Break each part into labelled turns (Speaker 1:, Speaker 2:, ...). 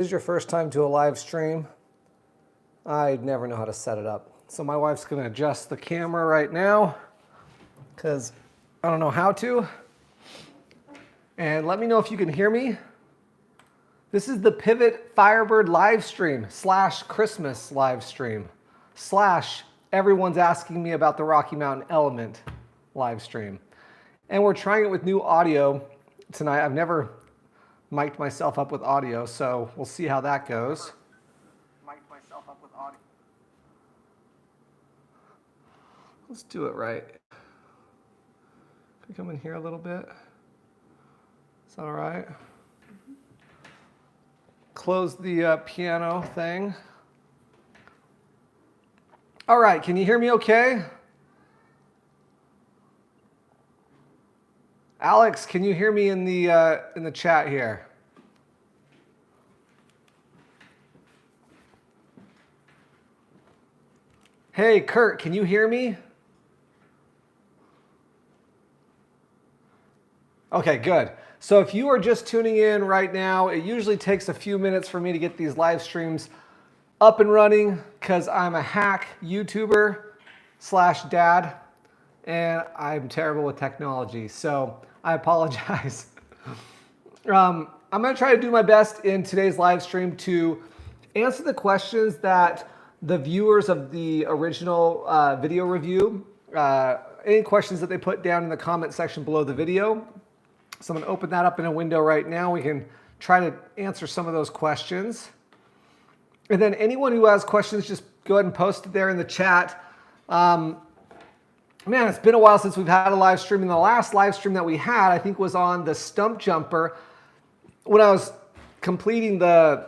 Speaker 1: This is your first time to a live stream, I'd never know how to set it up. So my wife's gonna adjust the camera right now because I don't know how to. And let me know if you can hear me. This is the Pivot Firebird live stream / Christmas live stream / everyone's asking me about the Rocky Mountain Element live stream. And we're trying it with new audio tonight. I've never mic'd myself up with audio, so we'll see how that goes. Let's do it right. Can we come in here a little bit? Is that all right? Close the piano thing. All right, can you hear me okay? Alex, can you hear me in the chat here? Hey, Kurt, can you hear me? Okay, good. So if you are just tuning in right now, it usually takes a few minutes for me to get these live streams up and running because I'm a hack YouTuber / dad, and I'm terrible with technology. So I apologize. I'm going to try to do my best in today's live stream to answer the questions that the viewers of the original video review, any questions that they put down in the comment section below the video. So I'm going to open that up in a window right now. We can try to answer some of those questions. And then anyone who has questions, just go ahead and post it there in the chat. Man, it's been a while since we've had a live stream, and the last live stream that we had, I think, was on the stump jumper. When I was completing the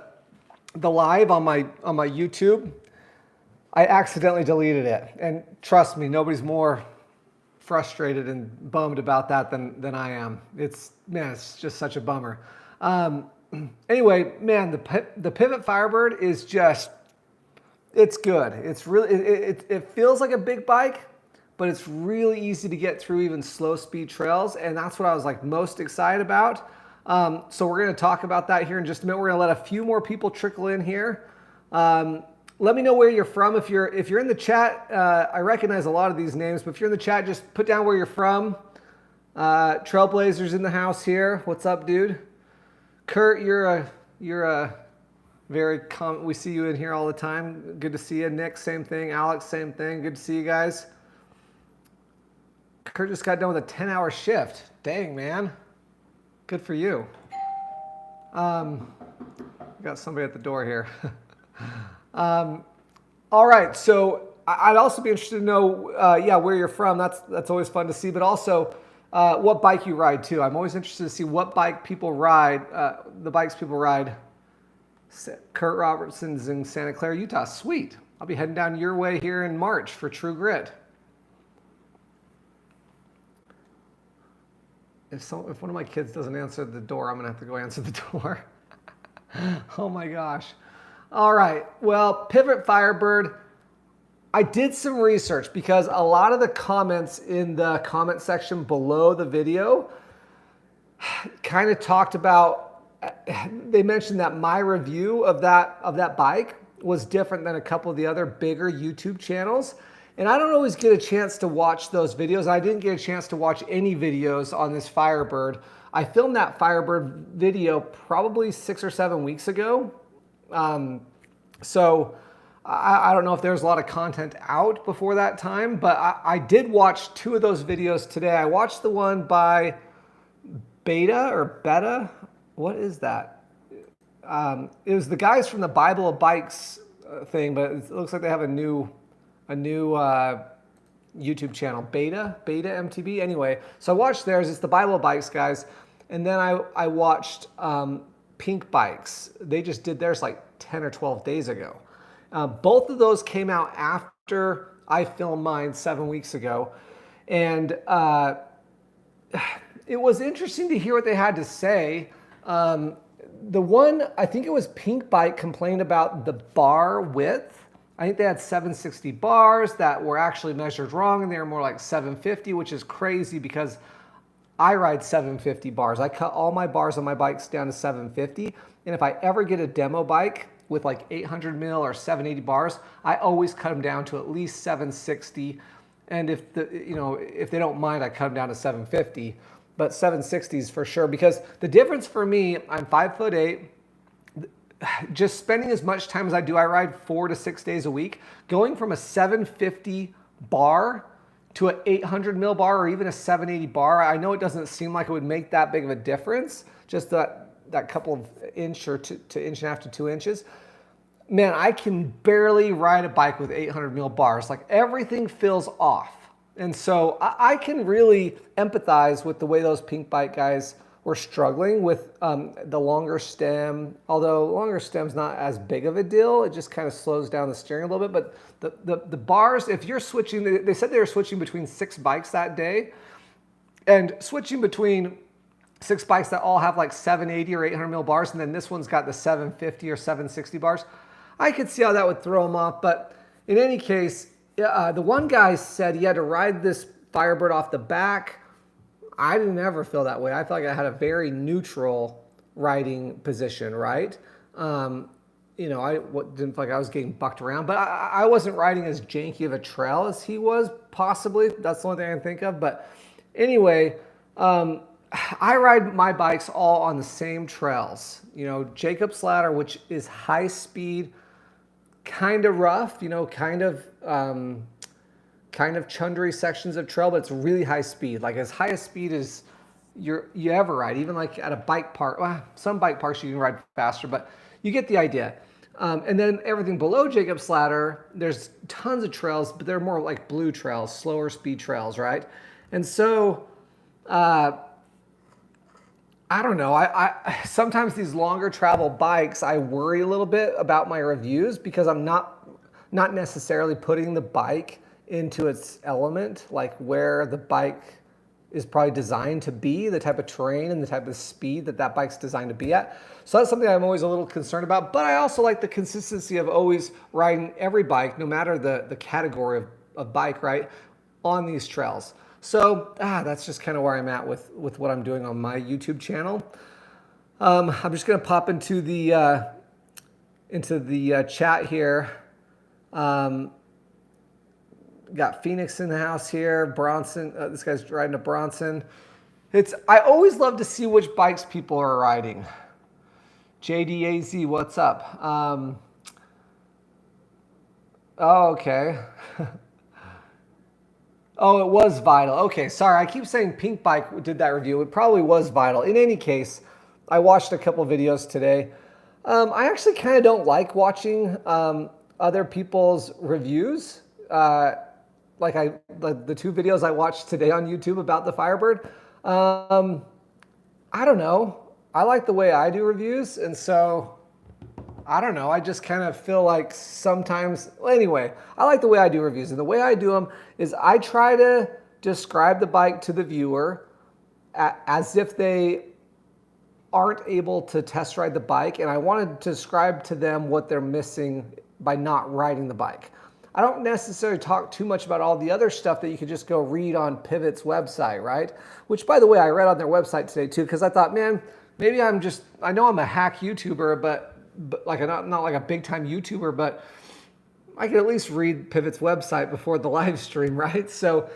Speaker 1: live on my YouTube, I accidentally deleted it. And trust me, nobody's more frustrated and bummed about that than I am. It's just such a bummer. Anyway, man, the Pivot Firebird is just, it's good. It's really, it feels like a big bike, but it's really easy to get through even slow speed trails. And that's what I was like most excited about. So we're going to talk about that here in just a minute. We're going to let a few more people trickle in here. Let me know where you're from. If you're in the chat, I recognize a lot of these names, but if you're in the chat, just put down where you're from. Trailblazers in the house here. What's up, dude? Kurt, you're a very we see you in here all the time. Good to see you. Nick, same thing. Alex, same thing. Good to see you guys. Kurt just got done with a 10-hour shift. Dang, man. Good for you. Got somebody at the door here. All right, so I'd also be interested to know, where you're from. That's always fun to see, but also what bike you ride too. I'm always interested to see what bike people ride, the bikes people ride. Kurt Robertson's in Santa Clara, Utah. Sweet. I'll be heading down your way here in March for True Grit. If one of my kids doesn't answer the door, I'm gonna have to go answer the door. Oh my gosh. All right, well, Pivot Firebird, I did some research because a lot of the comments in the comment section below the video kind of talked about, they mentioned that my review of that bike was different than a couple of the other bigger YouTube channels. And I don't always get a chance to watch those videos. I didn't get a chance to watch any videos on this Firebird. I filmed that Firebird video probably 6 or 7 weeks ago. So I don't know if there's a lot of content out before that time, but I did watch 2 of those videos today. I watched the one by Beta. What is that? It was the guys from the Bible of Bikes thing, but it looks like they have a new YouTube channel, Beta MTB. Anyway, so I watched theirs. It's the Bible of Bikes guys. And then I watched Pink Bikes. They just did theirs like 10 or 12 days ago. Both of those came out after I filmed mine 7 weeks ago. And it was interesting to hear what they had to say. The one, I think it was Pink Bike, complained about the bar width. I think they had 760 bars that were actually measured wrong, and they were more like 750, which is crazy because I ride 750 bars. I cut all my bars on my bikes down to 750. And if I ever get a demo bike with like 800 mil or 780 bars, I always cut them down to at least 760. And if if they don't mind, I cut them down to 750, but 760s for sure. Because the difference for me, I'm 5'8". Just spending as much time as I do, I ride 4 to 6 days a week. Going from a 750 bar to an 800 mil bar or even a 780 bar, I know it doesn't seem like it would make that big of a difference. Just that couple of inch or to inch and a half to 2 inches. Man, I can barely ride a bike with 800 mil bars. Like everything feels off. And so I can really empathize with the way those pink bike guys were struggling with the longer stem. Although longer stem's not as big of a deal, it just kind of slows down the steering a little bit. But the bars, if you're switching, they said they were switching between 6 bikes that day, and switching between 6 bikes that all have like 780 or 800 mil bars, and then this one's got the 750 or 760 bars. I could see how that would throw them off, but in any case, the one guy said he had to ride this Firebird off the back. I didn't ever feel that way. I felt like I had a very neutral riding position, right? I didn't feel like I was getting bucked around, but I wasn't riding as janky of a trail as he was, possibly. That's the only thing I can think of. But anyway, I ride my bikes all on the same trails. Jacob's Ladder, which is high speed, kind of rough, kind of chundery sections of trail, but it's really high speed, like as high a speed as you ever ride, even like at a bike park. Well, some bike parks you can ride faster, but you get the idea. And then everything below Jacob's Ladder, there's tons of trails, but they're more like blue trails, slower speed trails, right? And so, I don't know. I sometimes these longer travel bikes, I worry a little bit about my reviews because I'm not necessarily putting the bike into its element, like where the bike is probably designed to be, the type of terrain and the type of speed that bike's designed to be at. So that's something I'm always a little concerned about, but I also like the consistency of always riding every bike, no matter the category of bike, right, on these trails. So that's just kind of where I'm at with what I'm doing on my YouTube channel. I'm just gonna pop into the chat here. Got Phoenix in the house here. Bronson, this guy's riding a Bronson. I always love to see which bikes people are riding. JDAZ, what's up? Oh, okay. Oh, it was Vital. Okay, sorry. I keep saying Pink Bike did that review. It probably was Vital. In any case, I watched a couple videos today. I actually kind of don't like watching other people's reviews. Like the 2 videos I watched today on YouTube about the Firebird. I don't know. I like the way I do reviews, and so I don't know. I just kind of feel like sometimes, well, anyway, I like the way I do reviews, and the way I do them is I try to describe the bike to the viewer as if they aren't able to test ride the bike, and I want to describe to them what they're missing by not riding the bike. I don't necessarily talk too much about all the other stuff that you could just go read on Pivot's website, right? Which, by the way, I read on their website today too, because I thought, man, maybe I know I'm a hack YouTuber, but like not like a big time YouTuber, but I could at least read Pivot's website before the live stream, right? So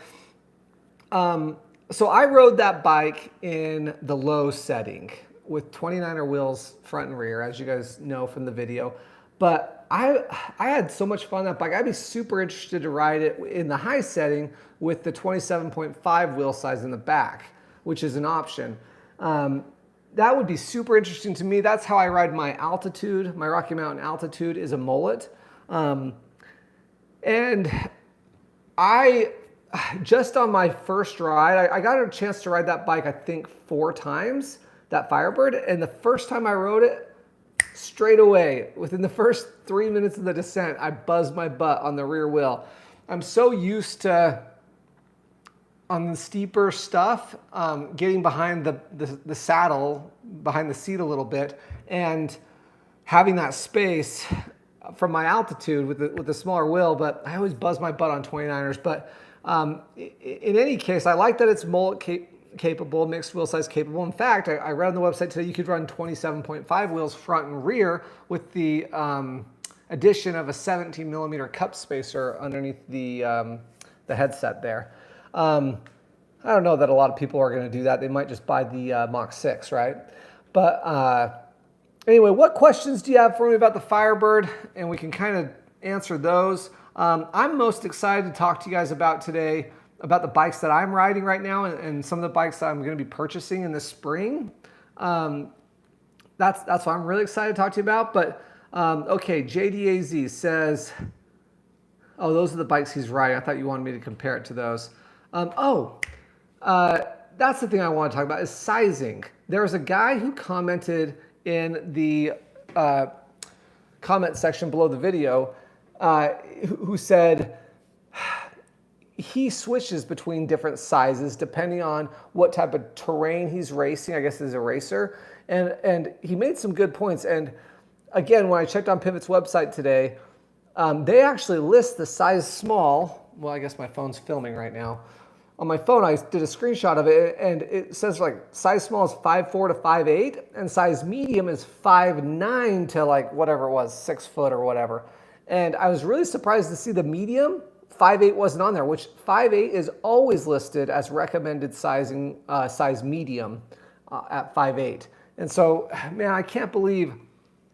Speaker 1: I rode that bike in the low setting with 29er wheels front and rear, as you guys know from the video. But I had so much fun on that bike. I'd be super interested to ride it in the high setting with the 27.5 wheel size in the back, which is an option. That would be super interesting to me. That's how I ride my altitude. My Rocky Mountain altitude is a mullet. And I, just on my first ride, I got a chance to ride that bike, I think 4 times, that Firebird. And the first time I rode it, straight away, within the first 3 minutes of the descent, I buzzed my butt on the rear wheel. I'm so used to, on the steeper stuff, getting behind the saddle, behind the seat a little bit, and having that space from my altitude with the smaller wheel, but I always buzz my butt on 29ers. But in any case, I like that it's mullet capable, mixed wheel size capable. In fact, I read on the website today you could run 27.5 wheels front and rear with the addition of a 17 millimeter cup spacer underneath the headset there. I don't know that a lot of people are going to do that. They might just buy the Mach 6, right? But anyway, what questions do you have for me about the Firebird? And we can kind of answer those. I'm most excited to talk to you guys about today about the bikes that I'm riding right now and some of the bikes that I'm going to be purchasing in the spring. That's what I'm really excited to talk to you about. But okay, JDAZ says, oh, those are the bikes he's riding. I thought you wanted me to compare it to those. That's the thing I want to talk about is sizing. There was a guy who commented in the comment section below the video who said he switches between different sizes depending on what type of terrain he's racing. I guess he's a racer. And he made some good points. And again, when I checked on Pivot's website today, they actually list the size small. Well, I guess my phone's filming right now. On my phone, I did a screenshot of it, and it says like size small is 5'4" to 5'8", and size medium is 5'9" to like whatever it was, 6 foot or whatever. And I was really surprised to see the medium 5'8" wasn't on there, which 5'8" is always listed as recommended sizing, size medium at 5'8". And so, man, I can't believe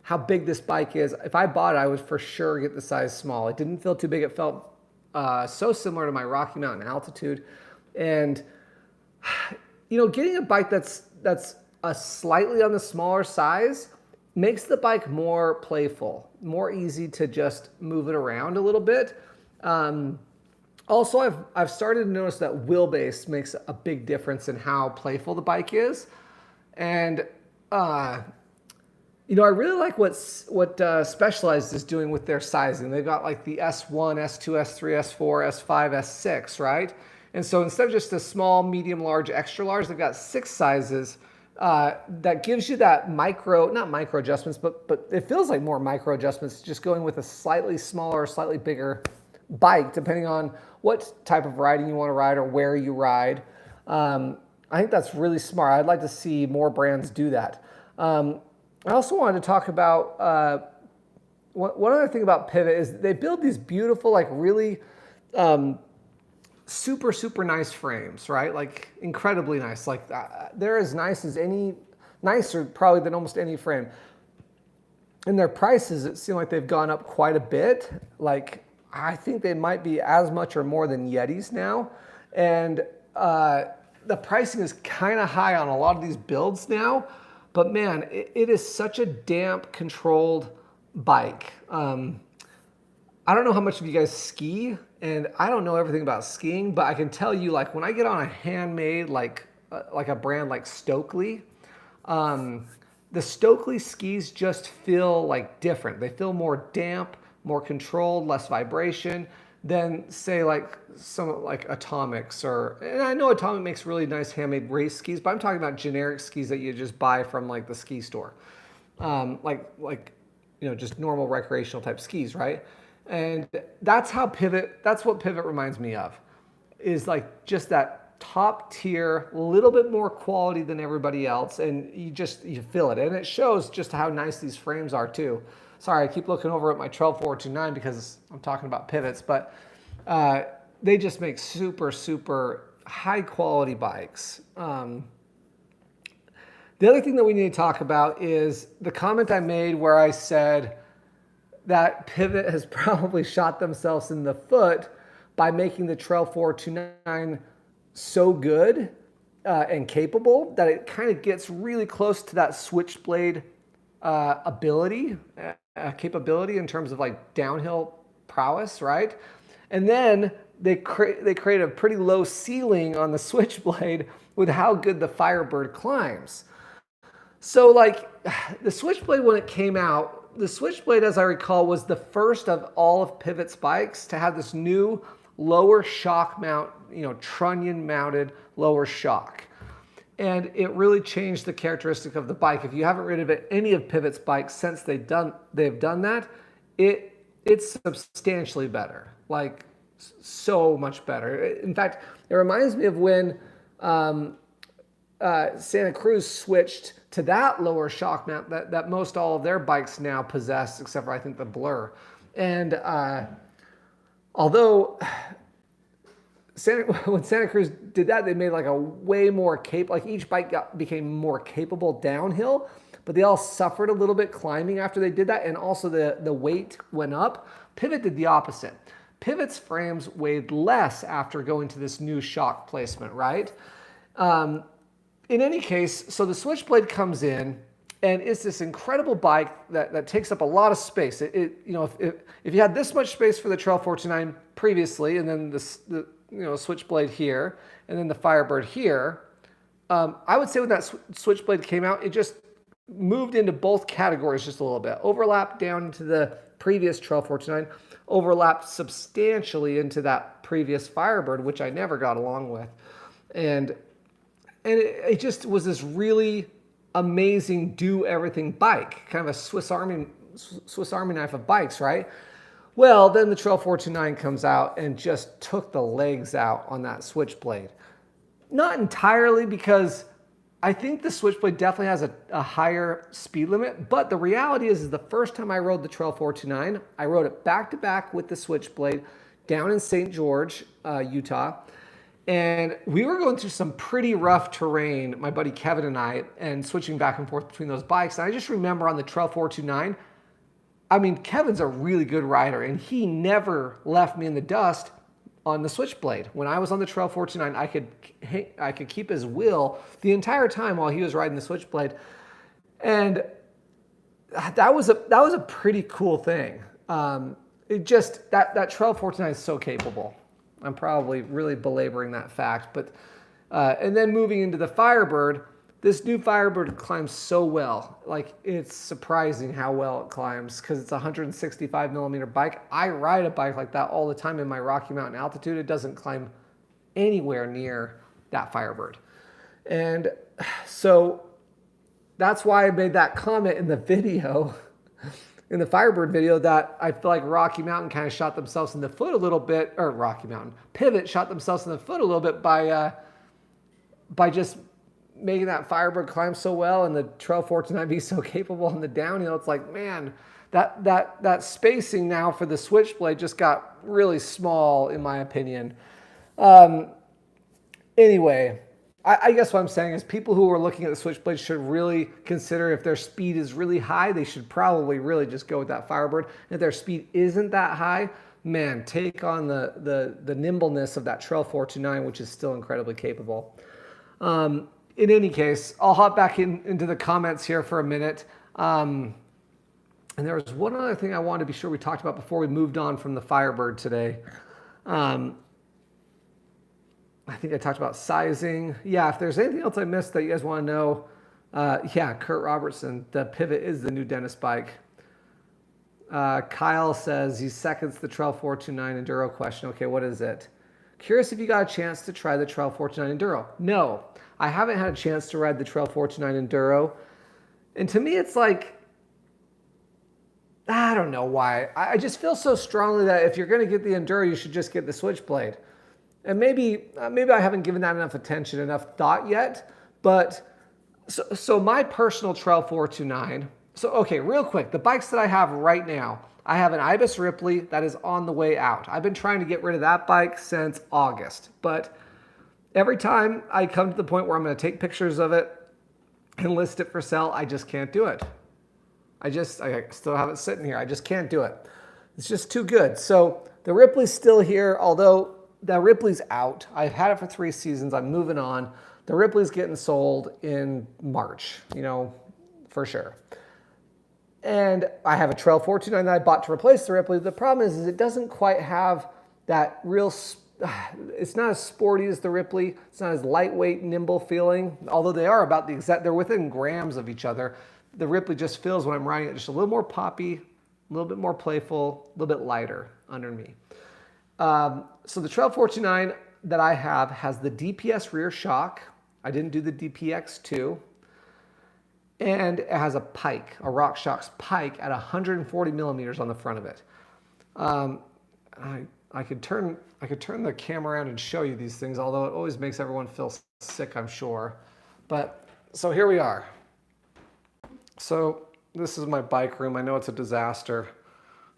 Speaker 1: how big this bike is. If I bought it, I would for sure get the size small. It didn't feel too big. It felt so similar to my Rocky Mountain Altitude. And, you know, getting a bike that's a slightly on the smaller size makes the bike more playful, more easy to just move it around a little bit. Also, I've started to notice that wheelbase makes a big difference in how playful the bike is. And, you know, I really like what Specialized is doing with their sizing. They've got like the S1, S2, S3, S4, S5, S6, right? And so instead of just a small, medium, large, extra large, they've got 6 sizes that gives you that not micro adjustments, but it feels like more micro adjustments, just going with a slightly smaller, slightly bigger bike, depending on what type of riding you want to ride or where you ride. I think that's really smart. I'd like to see more brands do that. I also wanted to talk about one other thing about Pivot is they build these beautiful, like really super, super nice frames, right? Like incredibly nice. Like they're as nice as nicer probably than almost any frame. And their prices, it seems like they've gone up quite a bit. Like I think they might be as much or more than Yetis now. And the pricing is kind of high on a lot of these builds now. But man, it is such a damp, controlled bike. I don't know how much of you guys ski, and I don't know everything about skiing, but I can tell you, like when I get on a handmade, like a brand like Stokely, the Stokely skis just feel like different. They feel more damp, more controlled, less vibration than say like some like Atomics and I know Atomic makes really nice handmade race skis, but I'm talking about generic skis that you just buy from like the ski store, like you know, just normal recreational type skis, right? And that's what Pivot reminds me of, is like just that top tier, a little bit more quality than everybody else, and you feel it, and it shows just how nice these frames are too. Sorry, I keep looking over at my Trail 429 because I'm talking about pivots, but they just make super, super high quality bikes. The other thing that we need to talk about is the comment I made where I said that Pivot has probably shot themselves in the foot by making the Trail 429 so good and capable that it kind of gets really close to that Switchblade capability in terms of like downhill prowess, right? And then they create a pretty low ceiling on the Switchblade with how good the Firebird climbs. So like the Switchblade, when it came out, the Switchblade, as I recall, was the first of all of Pivot's bikes to have this new lower shock mount, you know, trunnion mounted lower shock. And it really changed the characteristic of the bike. If you haven't ridden any of Pivot's bikes since they've done that, it's substantially better, like so much better. In fact, it reminds me of when Santa Cruz switched to that lower shock mount that most all of their bikes now possess, except for I think the Blur. And although when Santa Cruz did that, they made like a way more like each bike became more capable downhill, but they all suffered a little bit climbing after they did that, and also the weight went up. Pivot did the opposite. Pivot's frames weighed less after going to this new shock placement, right? In any case, so the Switchblade comes in, and it's this incredible bike that takes up a lot of space. You know, if you had this much space for the Trail 429 previously, and then the Switchblade here, and then the Firebird here, I would say when that Switchblade came out, it just moved into both categories just a little bit. Overlapped down into the previous Trail 429, overlapped substantially into that previous Firebird, which I never got along with. And it just was this really amazing do-everything bike, kind of a Swiss Army knife of bikes, right? Well, then the Trail 429 comes out and just took the legs out on that Switchblade. Not entirely, because I think the Switchblade definitely has a higher speed limit, but the reality is the first time I rode the Trail 429, I rode it back-to-back with the Switchblade down in St. George, Utah, and we were going through some pretty rough terrain, my buddy Kevin and I, and switching back and forth between those bikes. And I just remember on the Trail 429, I mean, Kevin's a really good rider, and he never left me in the dust on the Switchblade. When I was on the Trail 429, I could keep his wheel the entire time while he was riding the Switchblade, and that was a pretty cool thing. It just that Trail 429 is so capable. I'm probably really belaboring that fact, but and then moving into the Firebird, this new Firebird climbs so well. Like, it's surprising how well it climbs, because it's a 165 millimeter bike. I ride a bike like that all the time in my Rocky Mountain altitude. It doesn't climb anywhere near that Firebird. And so that's why I made that comment in the video, in the Firebird video, that I feel like Rocky Mountain kind of shot themselves in the foot a little bit, or Pivot shot themselves in the foot a little bit by just making that Firebird climb so well and the Trail 429 be so capable on the downhill. It's like, man, that spacing now for the Switchblade just got really small, in my opinion. Anyway, I guess what I'm saying is people who are looking at the Switchblade should really consider, if their speed is really high, they should probably really just go with that Firebird. If their speed isn't that high, man, take on the nimbleness of that Trail 429, which is still incredibly capable. In any case, I'll hop back into the comments here for a minute. And there was one other thing I wanted to be sure we talked about before we moved on from the Firebird today. I think I talked about sizing. Yeah, if there's anything else I missed that you guys want to know, yeah, Kurt Robertson, the Pivot is the new Dennis bike. Kyle says he seconds the Trail 429 Enduro question. Okay, what is it? Curious if you got a chance to try the Trail 429 Enduro. No, I haven't had a chance to ride the Trail 429 Enduro. And to me, it's like, I don't know why. I just feel so strongly that if you're going to get the Enduro, you should just get the Switchblade. And maybe I haven't given that enough attention, enough thought yet. But so my personal Trail 429. So, okay, real quick, the bikes that I have right now, I have an Ibis Ripley that is on the way out. I've been trying to get rid of that bike since August. But every time I come to the point where I'm going to take pictures of it and list it for sale, I just can't do it. I still have it sitting here. I just can't do it. It's just too good. So the Ripley's still here, although the Ripley's out. I've had it for 3 seasons. I'm moving on. The Ripley's getting sold in March, for sure. And I have a Trail 429 that I bought to replace the Ripley. The problem is it doesn't quite have that real, it's not as sporty as the Ripley. It's not as lightweight, nimble feeling, although they are about the exact, they're within grams of each other. The Ripley just feels, when I'm riding it, just a little more poppy, a little bit more playful, a little bit lighter under me. So the Trail 429 that I have has the DPS rear shock. I didn't do the DPX2. And it has a pike, a RockShox pike at 140 millimeters on the front of it. I could turn the camera around and show you these things, although it always makes everyone feel sick, I'm sure. But so here we are. So this is my bike room. I know it's a disaster.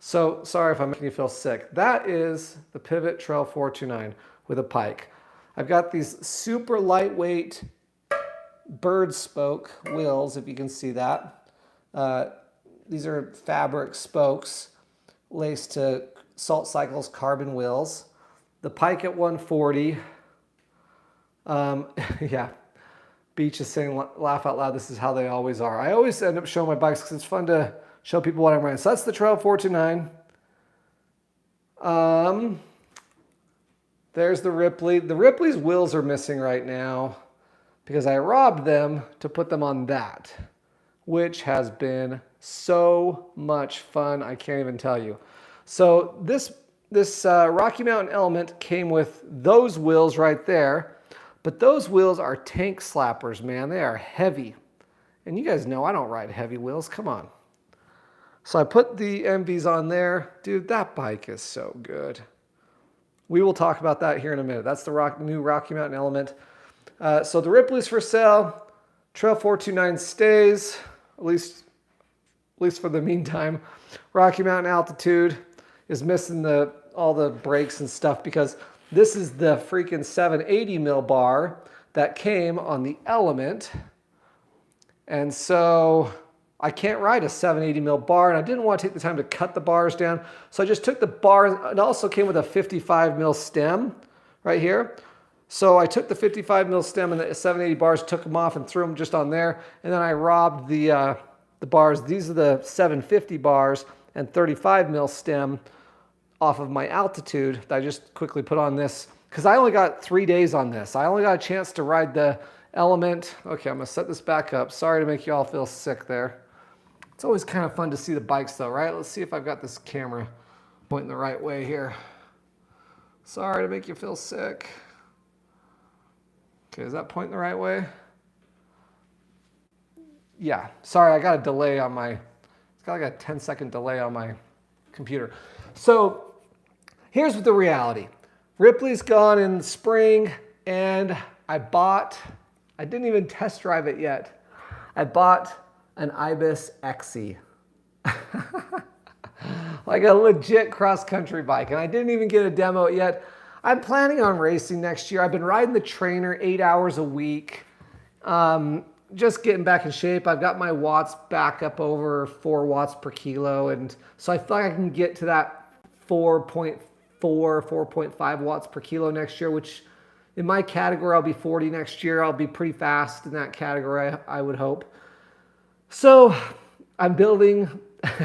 Speaker 1: So sorry if I'm making you feel sick. That is the Pivot Trail 429 with a pike. I've got these super lightweight bird spoke wheels, if you can see that. These are fabric spokes laced to Salt Cycles carbon wheels. The pike at 140. Yeah, Beach is saying, laugh out loud, this is how they always are. I always end up showing my bikes because it's fun to show people what I'm riding. So that's the Trail 429. There's the Ripley. The Ripley's wheels are missing right now because I robbed them to put them on that, which has been so much fun. I can't even tell you. So this Rocky Mountain Element came with those wheels right there. But those wheels are tank slappers, man. They are heavy. And you guys know I don't ride heavy wheels. Come on. So I put the MVs on there. Dude, that bike is so good. We will talk about that here in a minute. That's the new Rocky Mountain Element. So the Ripley's for sale. Trail 429 stays, at least for the meantime. Rocky Mountain Altitude is missing all the brakes and stuff because this is the freaking 780 mil bar that came on the Element. And so I can't ride a 780 mil bar, and I didn't want to take the time to cut the bars down. So I just took the bars. It also came with a 55 mil stem right here. So I took the 55 mil stem and the 780 bars, took them off and threw them just on there. And then I robbed the bars. These are the 750 bars and 35 mil stem off of my Altitude that I just quickly put on this because I only got 3 days on this. I only got a chance to ride the Element. Okay, I'm gonna set this back up. Sorry to make you all feel sick there. It's always kind of fun to see the bikes though, right? Let's see if I've got this camera pointing the right way here. Sorry to make you feel sick. Okay, is that pointing the right way? Yeah, sorry, I got a delay on my, it's got like a 10-second delay on my computer. So here's the reality. Ripley's gone in the spring and I didn't even test drive it yet. I bought an Ibis XE. Like a legit cross-country bike, and I didn't even get a demo yet. I'm planning on racing next year. I've been riding the trainer 8 hours a week, just getting back in shape. I've got my watts back up over 4 watts per kilo, and so I feel like I can get to that 4.4, 4.5 watts per kilo next year, which in my category, I'll be 40 next year. I'll be pretty fast in that category, I would hope. So I'm building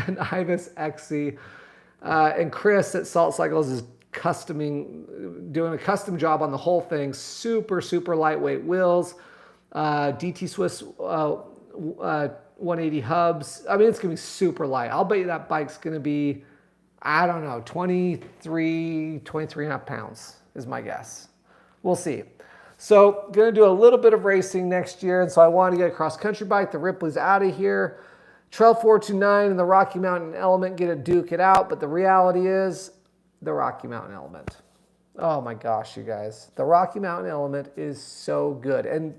Speaker 1: an Ibis XE, and Chris at Salt Cycles is doing a custom job on the whole thing. Super, super lightweight wheels, DT Swiss 180 hubs. I mean, it's gonna be super light. I'll bet you that bike's gonna be, I don't know, 23 and a half pounds is my guess. We'll see. So gonna do a little bit of racing next year, and so I wanted to get a cross-country bike. The Ripley's out of here. Trail 429 and the Rocky Mountain Element get to duke it out, but the reality is the Rocky Mountain Element. Oh my gosh, you guys. The Rocky Mountain Element is so good. And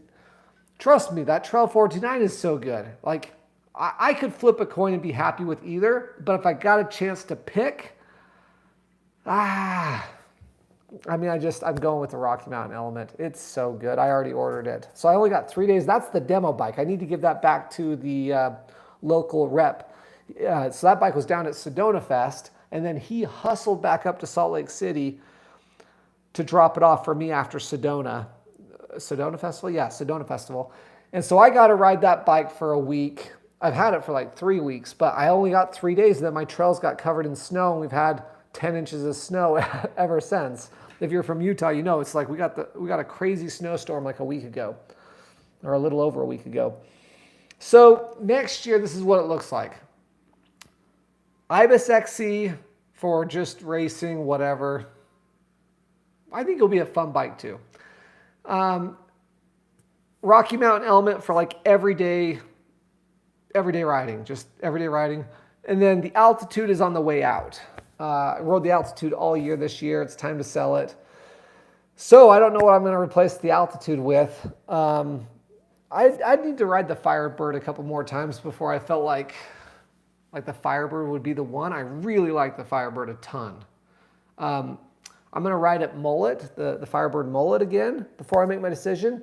Speaker 1: trust me, that Trail 429 is so good. Like, I could flip a coin and be happy with either, but if I got a chance to pick, I'm going with the Rocky Mountain Element. It's so good. I already ordered it. So I only got 3 days. That's the demo bike. I need to give that back to the local rep. So that bike was down at Sedona Fest, and then he hustled back up to Salt Lake City to drop it off for me after Sedona. Sedona Festival? Yeah, Sedona Festival. And so I got to ride that bike for a week. I've had it for like 3 weeks, but I only got 3 days, and then my trails got covered in snow, and we've had 10 inches of snow ever since. If you're from Utah, you know it's like we got a crazy snowstorm like a week ago, or a little over a week ago. So next year, this is what it looks like. Ibis XE for just racing, whatever. I think it'll be a fun bike too. Rocky Mountain Element for like everyday riding, just everyday riding. And then the Altitude is on the way out. I rode the Altitude all year this year. It's time to sell it. So I don't know what I'm going to replace the Altitude with. I'd need to ride the Firebird a couple more times before I felt like the Firebird would be the one. I really like the Firebird a ton. I'm going to ride it mullet, the Firebird mullet again before I make my decision.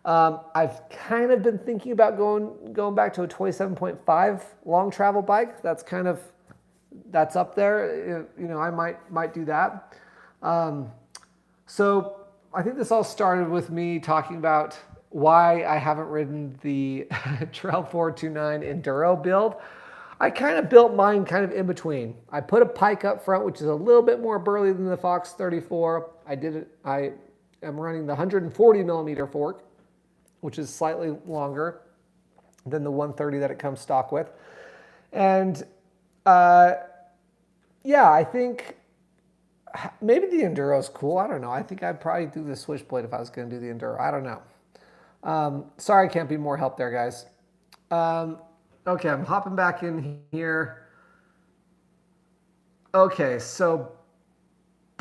Speaker 1: I've kind of been thinking about going back to a 27.5 long travel bike. That's up there. You know, I might do that. So I think this all started with me talking about why I haven't ridden the Trail 429 Enduro build. I kind of built mine kind of in between. I put a pike up front, which is a little bit more burly than the Fox 34. I am running the 140 millimeter fork, which is slightly longer than the 130 that it comes stock with. And yeah, I think maybe the Enduro is cool. I don't know. I think I'd probably do the Switchblade if I was going to do the Enduro. I don't know. Sorry I can't be more help there, guys. Okay, I'm hopping back in here. Okay, so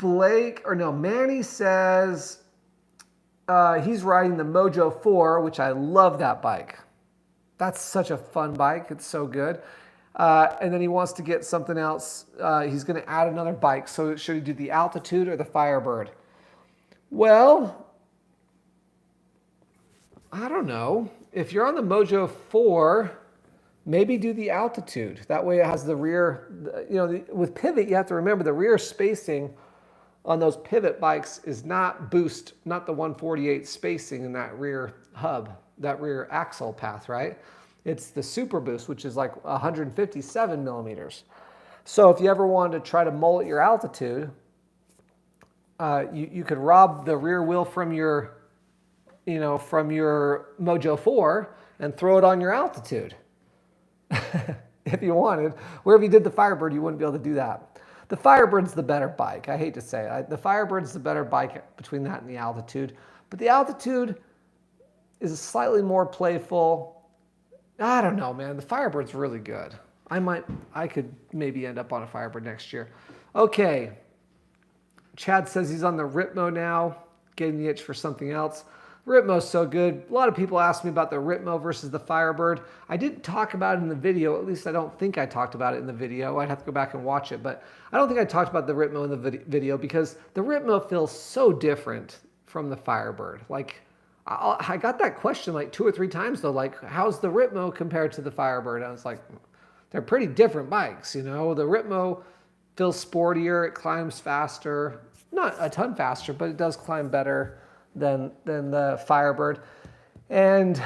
Speaker 1: Manny says he's riding the Mojo 4, which I love that bike. That's such a fun bike. It's so good. And then he wants to get something else. He's going to add another bike. So should he do the Altitude or the Firebird? Well, I don't know. If you're on the Mojo 4, maybe do the Altitude. That way it has the rear, you know, with pivot, you have to remember the rear spacing on those pivot bikes is not not the 148 spacing in that rear hub, that rear axle path, right? It's the Super Boost, which is like 157 millimeters. So if you ever wanted to try to mullet your Altitude, you could rob the rear wheel from your Mojo 4 and throw it on your Altitude. If you wanted. Where if you did the Firebird, you wouldn't be able to do that. The Firebird's the better bike. I hate to say it. The Firebird's the better bike between that and the Altitude. But the Altitude is slightly more playful. I don't know, man. The Firebird's really good. I could maybe end up on a Firebird next year. Okay. Chad says he's on the Ritmo now, getting the itch for something else. Ripmo's so good. A lot of people ask me about the Ripmo versus the Firebird. I didn't talk about it in the video. At least I don't think I talked about it in the video. I'd have to go back and watch it. But I don't think I talked about the Ripmo in the video because the Ripmo feels so different from the Firebird. Like, I got that question like 2 or 3 times though. Like, how's the Ripmo compared to the Firebird? I was like, they're pretty different bikes, you know. The Ripmo feels sportier. It climbs faster. Not a ton faster, but it does climb better than the Firebird. And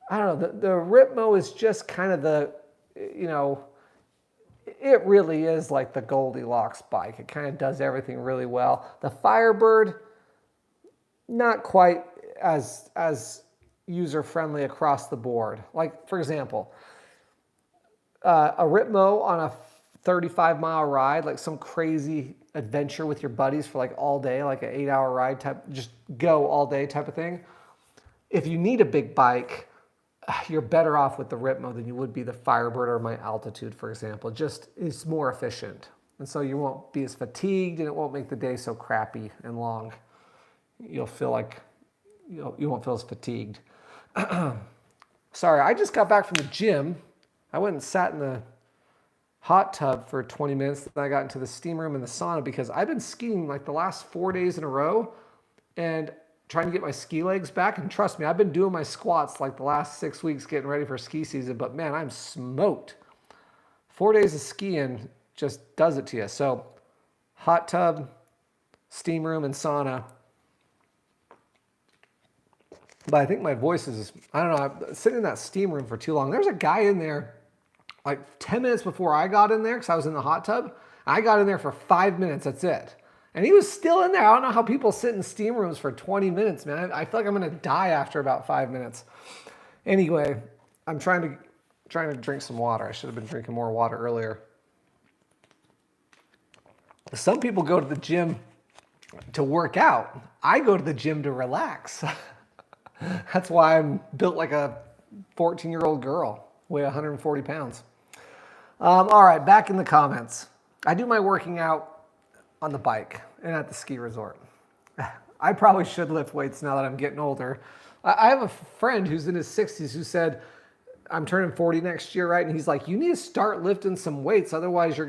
Speaker 1: I don't know, the Ripmo is just kind of the, you know, it really is like the Goldilocks bike. It kind of does everything really well. The Firebird, not quite as user-friendly across the board. Like, for example, a Ripmo on a 35-mile ride, like some crazy adventure with your buddies for like all day, like an 8-hour ride type, just go all day type of thing. If you need a big bike, you're better off with the Ripmo than you would be the Firebird or my Altitude, for example. Just it's more efficient. And so you won't be as fatigued and it won't make the day so crappy and long. You'll feel like, you won't feel as fatigued. Sorry, I just got back from the gym. I went and sat in the hot tub for 20 minutes. Then I got into the steam room and the sauna because I've been skiing like the last 4 days in a row and trying to get my ski legs back. And trust me, I've been doing my squats like the last 6 weeks getting ready for ski season, but man, I'm smoked. 4 days of skiing just does it to you. So hot tub, steam room, and sauna. But I think my voice is, I don't know, I'm sitting in that steam room for too long. There's a guy in there like 10 minutes before I got in there because I was in the hot tub. I got in there for 5 minutes, that's it. And he was still in there. I don't know how people sit in steam rooms for 20 minutes, man. I feel like I'm going to die after about 5 minutes. Anyway, I'm trying to drink some water. I should have been drinking more water earlier. Some people go to the gym to work out. I go to the gym to relax. That's why I'm built like a 14-year-old girl, weigh 140 pounds. All right, back in the comments. I do my working out on the bike and at the ski resort. I probably should lift weights now that I'm getting older. I have a friend who's in his 60s who said, I'm turning 40 next year, right? And he's like, you need to start lifting some weights. Otherwise,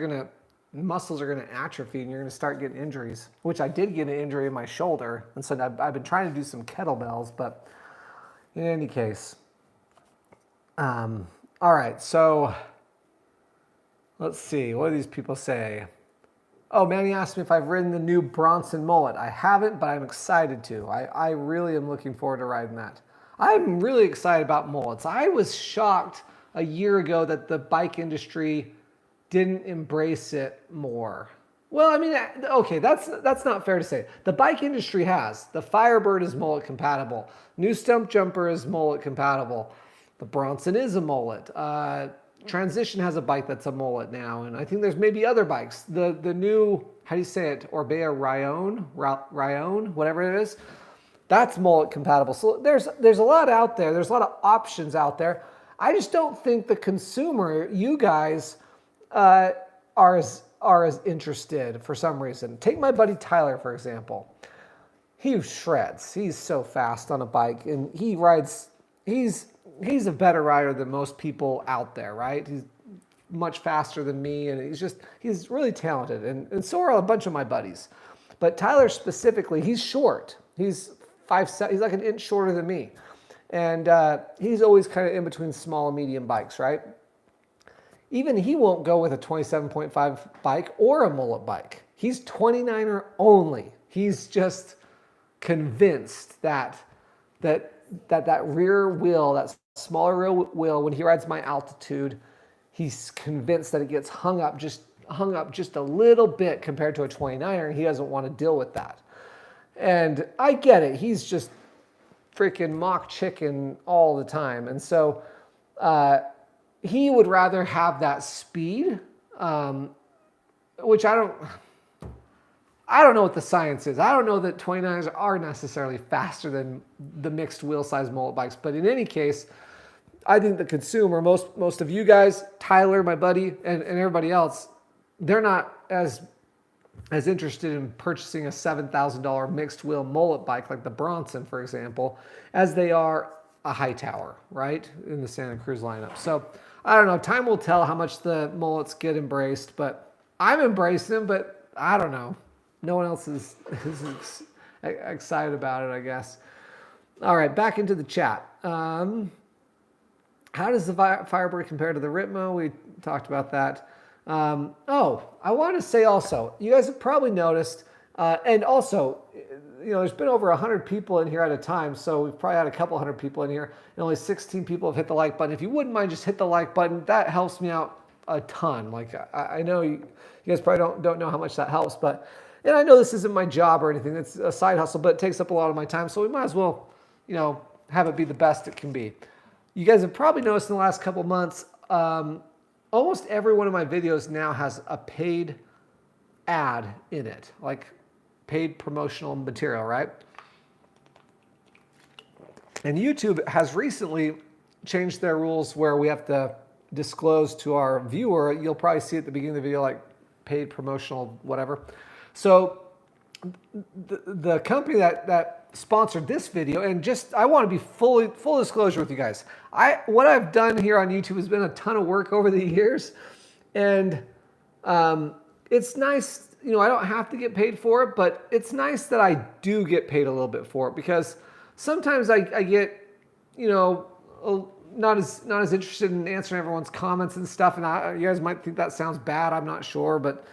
Speaker 1: muscles are going to atrophy and you're going to start getting injuries, which I did get an injury in my shoulder. And so I've been trying to do some kettlebells, but in any case. All right, so let's see. What do these people say? Oh, Manny asked me if I've ridden the new Bronson mullet. I haven't, but I'm excited to. I really am looking forward to riding that. I'm really excited about mullets. I was shocked a year ago that the bike industry didn't embrace it more. Well, I mean, okay, that's not fair to say. The bike industry has. The Firebird is mullet compatible. New Stump Jumper is mullet compatible. The Bronson is a mullet. Transition has a bike that's a mullet now, and I think there's maybe other bikes. The new, how do you say it, Orbea Ryan, whatever it is, that's mullet compatible. So there's a lot out there. There's a lot of options out there. I just don't think the consumer, you guys, are as interested for some reason. Take my buddy Tyler, for example. He shreds. He's so fast on a bike, and he rides. He's a better rider than most people out there, right? He's much faster than me, and he's really talented, and so are a bunch of my buddies. But Tyler specifically, he's short. He's 5'7", he's like an inch shorter than me. And he's always kind of in between small and medium bikes, right? Even he won't go with a 27.5 bike or a mullet bike. He's 29er only. He's just convinced that rear wheel, that smaller rear wheel, when he rides my altitude, he's convinced that it gets hung up just a little bit compared to a 29er, and he doesn't want to deal with that. And I get it. He's just freaking mock chicken all the time. And so he would rather have that speed, which I don't know what the science is. I don't know that 29ers are necessarily faster than the mixed wheel size mullet bikes. But in any case, I think the consumer, most of you guys, Tyler, my buddy, and everybody else, they're not as interested in purchasing a $7,000 mixed wheel mullet bike like the Bronson, for example, as they are a Hightower, right, in the Santa Cruz lineup. So I don't know. Time will tell how much the mullets get embraced, but I'm embracing them, but I don't know. No one else is excited about it, I guess. All right, back into the chat. How does the Firebird compare to the Ritmo? We talked about that. I want to say also, you guys have probably noticed, and also, there's been over 100 people in here at a time, so we've probably had a couple hundred people in here, and only 16 people have hit the like button. If you wouldn't mind, just hit the like button. That helps me out a ton. Like, I know you guys probably don't know how much that helps, but, and I know this isn't my job or anything. It's a side hustle, but it takes up a lot of my time, so we might as well, have it be the best it can be. You guys have probably noticed in the last couple months, almost every one of my videos now has a paid ad in it, like paid promotional material, right? And YouTube has recently changed their rules where we have to disclose to our viewer. You'll probably see at the beginning of the video, like paid promotional whatever. So the company that sponsored this video, and I want to be full disclosure with you guys. What I've done here on YouTube has been a ton of work over the years, and it's nice. I don't have to get paid for it, but it's nice that I do get paid a little bit for it, because sometimes I get, not as interested in answering everyone's comments and stuff, and you guys might think that sounds bad. I'm not sure, but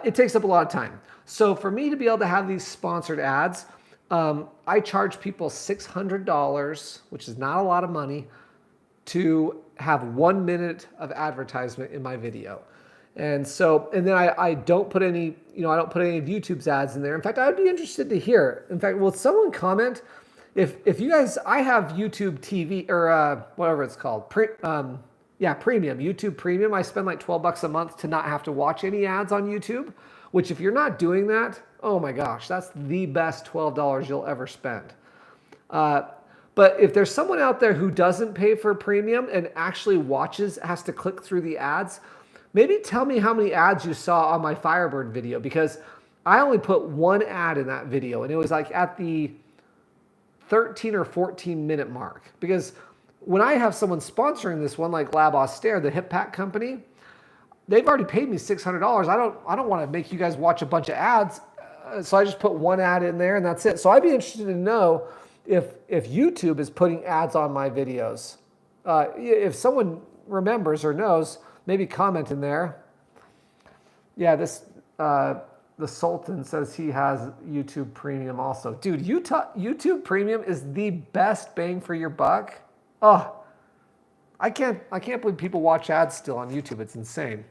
Speaker 1: it takes up a lot of time. So for me to be able to have these sponsored ads, I charge people $600, which is not a lot of money, to have 1 minute of advertisement in my video. And then I don't put any, I don't put any of YouTube's ads in there. In fact, I would be interested to hear. In fact, will someone comment if you guys, I have YouTube TV or whatever it's called, premium, YouTube Premium. I spend like $12 a month to not have to watch any ads on YouTube, which if you're not doing that, oh my gosh, that's the best $12 you'll ever spend. But if there's someone out there who doesn't pay for premium and actually has to click through the ads, maybe tell me how many ads you saw on my Firebird video, because I only put one ad in that video, and it was like at the 13 or 14 minute mark. Because when I have someone sponsoring this one, like Lab Austere, the hip pack company, they've already paid me $600. I don't want to make you guys watch a bunch of ads. So I just put one ad in there and that's it. So I'd be interested to know if YouTube is putting ads on my videos. If someone remembers or knows, maybe comment in there. Yeah, this the Sultan says he has YouTube Premium also. Dude, YouTube Premium is the best bang for your buck. Oh, I can't believe people watch ads still on YouTube. It's insane.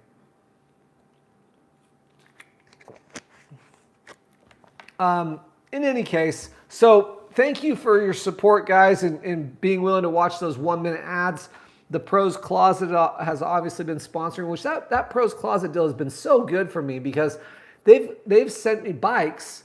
Speaker 1: In any case, so thank you for your support, guys, and being willing to watch those 1 minute ads. The Pros Closet has obviously been sponsoring, which that Pros Closet deal has been so good for me because they've sent me bikes,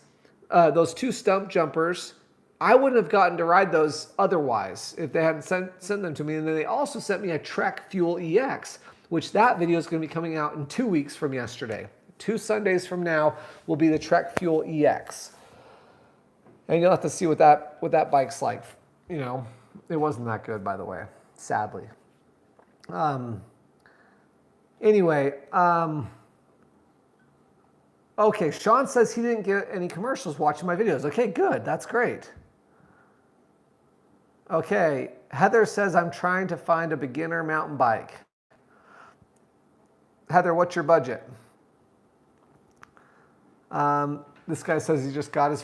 Speaker 1: those 2 stump jumpers. I wouldn't have gotten to ride those otherwise if they hadn't sent them to me. And then they also sent me a Trek Fuel EX, which that video is going to be coming out in 2 weeks from yesterday. 2 Sundays from now will be the Trek Fuel EX. And you'll have to see what that bike's like. You know, it wasn't that good, by the way, sadly. Anyway, okay, Sean says he didn't get any commercials watching my videos. Okay, good. That's great. Okay, Heather says I'm trying to find a beginner mountain bike. Heather, what's your budget? This guy says he just got his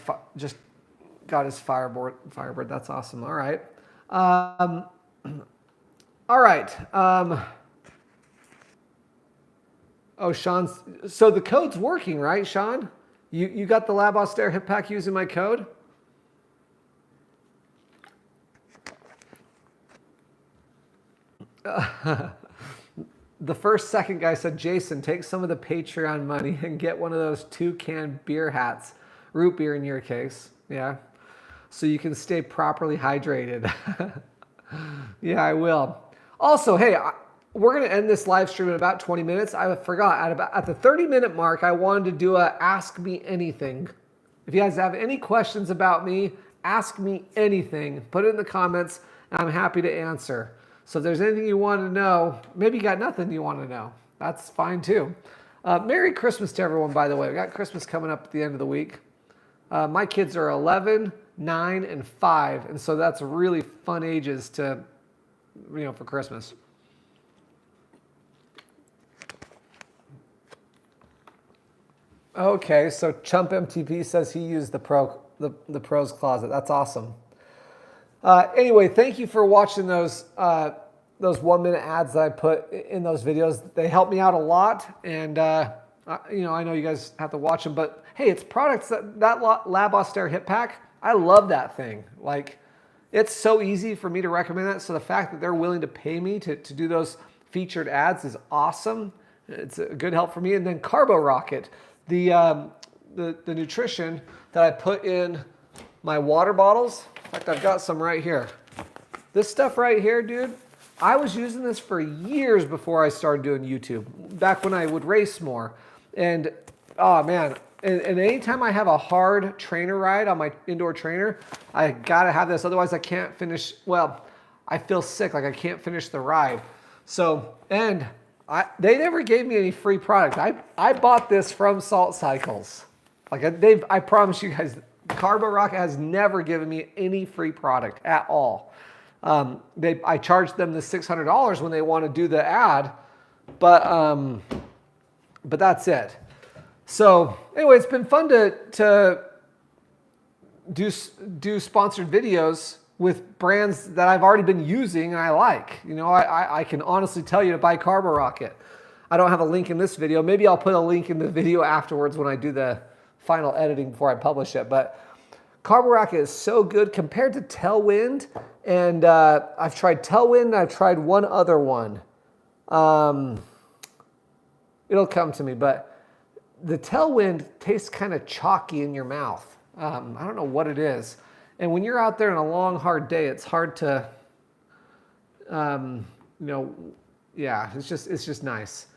Speaker 1: Firebird. That's awesome. All right. All right. Oh, Sean. So the code's working, right, Sean? You got the Lab Austere hip pack using my code? The second guy said, Jason, take some of the Patreon money and get one of those 2-can beer hats. Root beer in your case. Yeah. So you can stay properly hydrated. Yeah, I will. Also, hey, we're going to end this live stream in about 20 minutes. I forgot, at the 30-minute mark, I wanted to do a Ask Me Anything. If you guys have any questions about me, ask me anything. Put it in the comments, and I'm happy to answer. So if there's anything you want to know, maybe you got nothing you want to know. That's fine, too. Merry Christmas to everyone, by the way. We got Christmas coming up at the end of the week. My kids are 11, 9, and 5, and so that's really fun ages to, for Christmas. Okay, so Chump MTP says he used the Pros Closet. That's awesome. Anyway, thank you for watching those 1 minute ads that I put in those videos. They help me out a lot, and I know you guys have to watch them, but hey, it's products that Lab Austere hip pack. I love that thing. Like, it's so easy for me to recommend that. So the fact that they're willing to pay me to do those featured ads is awesome. It's a good help for me. And then Carbo Rocket, the nutrition that I put in my water bottles. In fact, I've got some right here. This stuff right here, dude, I was using this for years before I started doing YouTube, back when I would race more. And, oh man, and anytime I have a hard trainer ride on my indoor trainer, I gotta have this, otherwise I can't finish, I feel sick, like I can't finish the ride. So, and they never gave me any free product. I bought this from Salt Cycles. Like I promise you guys, Carbo Rocket has never given me any free product at all. I charged them the $600 when they want to do the ad, but that's it. So anyway, it's been fun to do sponsored videos with brands that I've already been using and I like. I can honestly tell you to buy Carbo Rocket. I don't have a link in this video. Maybe I'll put a link in the video afterwards when I do the final editing before I publish it. But Carbo Rocket is so good compared to Tailwind. And I've tried Tailwind. I've tried one other one. It'll come to me. But the Tailwind tastes kind of chalky in your mouth. I don't know what it is. And when you're out there on a long, hard day, it's hard to, it's just nice.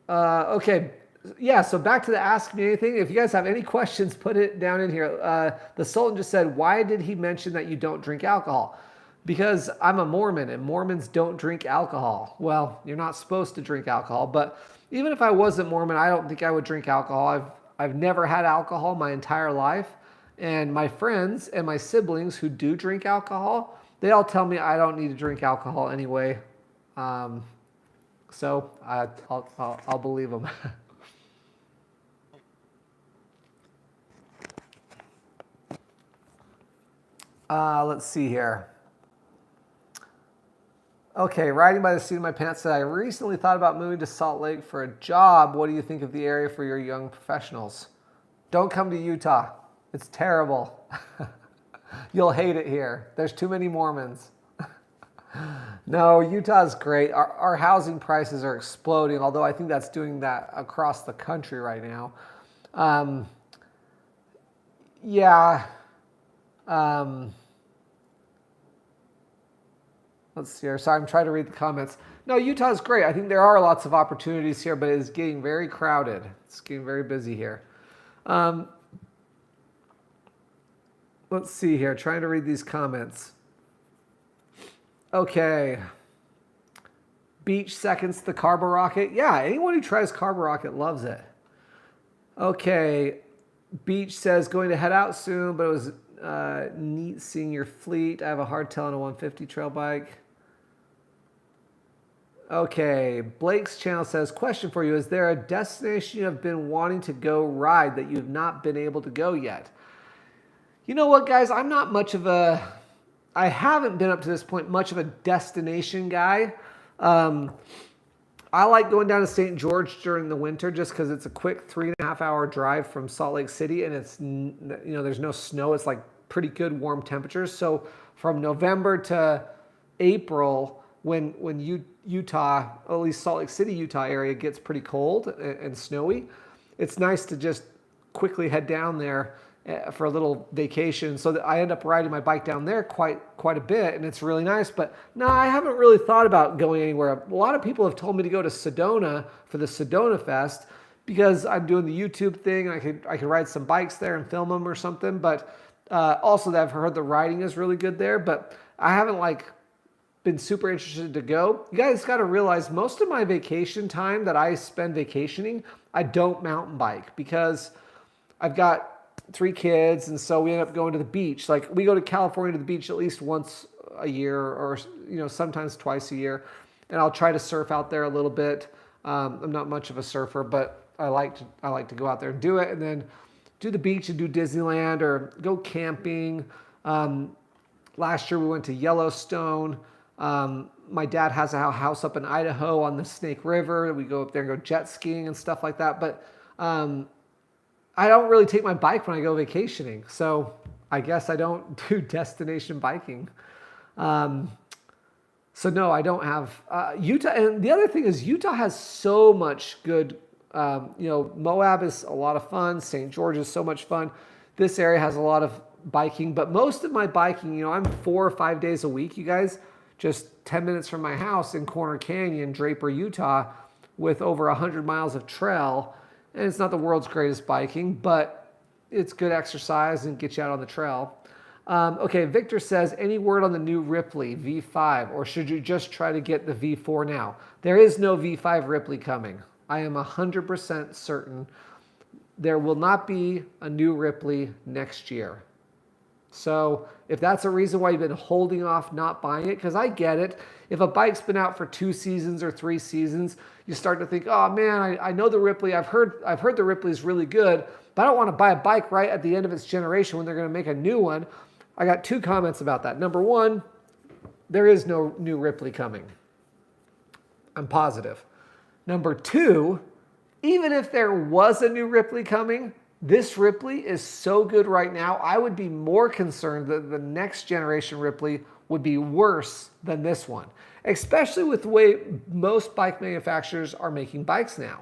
Speaker 1: Okay. yeah, so back to the Ask Me Anything. If you guys have any questions, put it down in here. The Sultan just said, why did he mention that you don't drink alcohol? Because I'm a Mormon and Mormons don't drink alcohol. Well, you're not supposed to drink alcohol, but even if I wasn't Mormon, I don't think I would drink alcohol. I've never had alcohol my entire life. And my friends and my siblings who do drink alcohol, they all tell me I don't need to drink alcohol anyway. So I'll believe them. Let's see here. Okay, riding by the seat of my pants said, I recently thought about moving to Salt Lake for a job. What do you think of the area for your young professionals? Don't come to Utah. It's terrible. You'll hate it here. There's too many Mormons. No, Utah's great. Our housing prices are exploding, although I think that's doing that across the country right now. Yeah. Let's see here. Sorry, I'm trying to read the comments. No, Utah's great. I think there are lots of opportunities here, but it's getting very crowded. It's getting very busy here. Let's see here. Trying to read these comments. Okay. Beach seconds the Carbo Rocket. Yeah, anyone who tries Carbo Rocket loves it. Okay. Beach says, going to head out soon, but it was neat seeing your fleet. I have a hard tail on a 150 trail bike. Okay. Blake's channel says, question for you. Is there a destination you have been wanting to go ride that you have not been able to go yet? You know what, guys? I'm not much of a... I haven't been up to this point much of a destination guy. I like going down to St. George during the winter just because it's a quick 3.5 hour drive from Salt Lake City, and it's, you know, there's no snow. It's like pretty good warm temperatures. So from November to April, when Utah, at least Salt Lake City, Utah area gets pretty cold and snowy, it's nice to just quickly head down there for a little vacation. So that I end up riding my bike down there quite a bit, and it's really nice. But no, I haven't really thought about going anywhere. A lot of people have told me to go to Sedona for the Sedona Fest because I'm doing the YouTube thing, and I could ride some bikes there and film them or something. But also that I've heard the riding is really good there, but I haven't been super interested to go. You guys got to realize most of my vacation time that I spend vacationing, I don't mountain bike because I've got 3 kids, and so we end up going to the beach. Like, we go to California to the beach at least once a year, or sometimes twice a year, and I'll try to surf out there a little bit. I'm not much of a surfer, but I like to go out there and do it, and then do the beach and do Disneyland or go camping. Last year we went to Yellowstone. My dad has a house up in Idaho on the Snake River. We go up there and go jet skiing and stuff like that, but I don't really take my bike when I go vacationing, so I guess I don't do destination biking. So no, I don't have Utah. And the other thing is Utah has so much good, Moab is a lot of fun. St. George is so much fun. This area has a lot of biking, but most of my biking, I'm 4 or 5 days a week, you guys, just 10 minutes from my house in Corner Canyon, Draper, Utah, with over 100 miles of trail. And it's not the world's greatest biking, but it's good exercise and get you out on the trail. Okay, Victor says, any word on the new Ripley V5, or should you just try to get the V4 now? There is no V5 Ripley coming. I am 100% certain there will not be a new Ripley next year. So if that's a reason why you've been holding off not buying it, because I get it. If a bike's been out for 2 seasons or 3 seasons, you start to think, oh man, I know the Ripley. I've heard the Ripley is really good, but I don't want to buy a bike right at the end of its generation when they're going to make a new one. I got 2 comments about that. Number 1, there is no new Ripley coming. I'm positive. Number 2, even if there was a new Ripley coming, this Ripley is so good right now, I would be more concerned that the next generation Ripley would be worse than this one, especially with the way most bike manufacturers are making bikes now.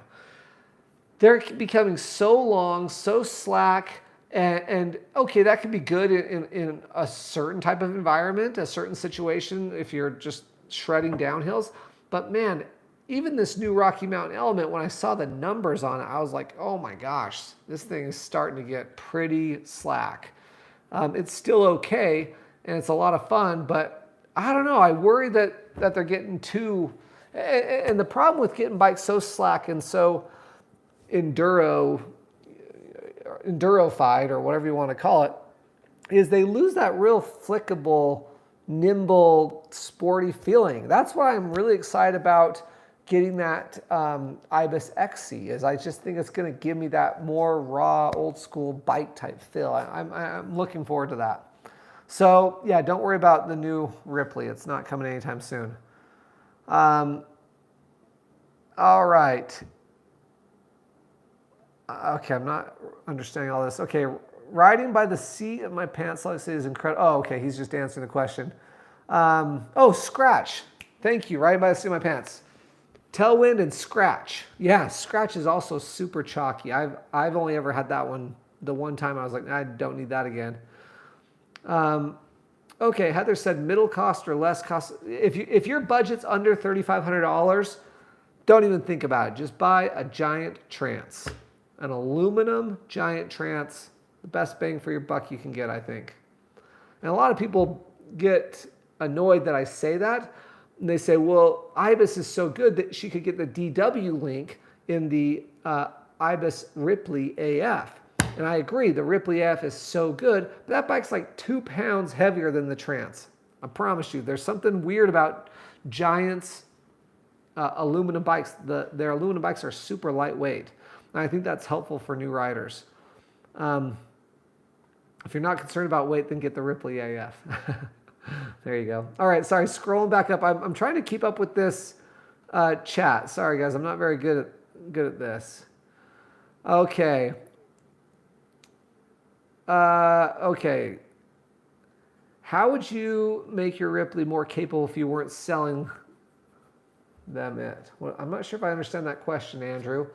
Speaker 1: They're becoming so long, so slack, and okay, that could be good in a certain type of environment, a certain situation, if you're just shredding downhills. But man, even this new Rocky Mountain Element, when I saw the numbers on it, I was like, oh my gosh, this thing is starting to get pretty slack. It's still okay, and it's a lot of fun, but I don't know. I worry that they're getting too... And the problem with getting bikes so slack and so endurofide, or whatever you want to call it, is they lose that real flickable, nimble, sporty feeling. That's why I'm really excited about getting that Ibis XC, is I just think it's going to give me that more raw, old school bike type feel. I'm looking forward to that. So yeah, don't worry about the new Ripley. It's not coming anytime soon. All right. Okay, I'm not understanding all this. Okay, riding by the seat of my pants, like I say, is incredible. Oh, okay, he's just answering the question. Oh, scratch. Thank you, riding by the seat of my pants. Tailwind and scratch. Yeah, scratch is also super chalky. I've only ever had that one. The one time I was like, I don't need that again. Okay, Heather said middle cost or less cost. If your budget's under $3,500, don't even think about it. Just buy a giant trance, an aluminum giant trance. The best bang for your buck you can get, I think. And a lot of people get annoyed that I say that. And they say, well, Ibis is so good that she could get the DW link in the Ibis Ripley AF. And I agree, the Ripley AF is so good, but that bike's like 2 pounds heavier than the Trance. I promise you, there's something weird about Giant's aluminum bikes. Their aluminum bikes are super lightweight. And I think that's helpful for new riders. If you're not concerned about weight, then get the Ripley AF. There you go. All right, sorry, scrolling back up. I'm trying to keep up with this chat. Sorry, guys, I'm not very good at this. Okay. Okay. How would you make your Ripley more capable if you weren't selling them it? Well, I'm not sure if I understand that question, Andrew.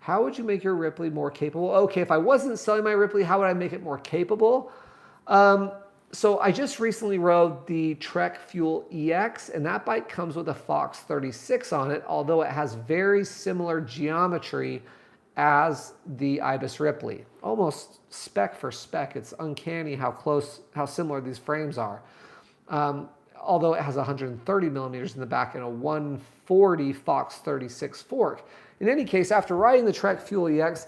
Speaker 1: How would you make your Ripley more capable? Okay, if I wasn't selling my Ripley, how would I make it more capable? So I just recently rode the Trek Fuel EX, and that bike comes with a Fox 36 on it, although it has very similar geometry as the Ibis Ripley. Almost spec for spec. It's uncanny how similar these frames are. Although it has 130 millimeters in the back and a 140 Fox 36 fork. In any case, after riding the Trek Fuel EX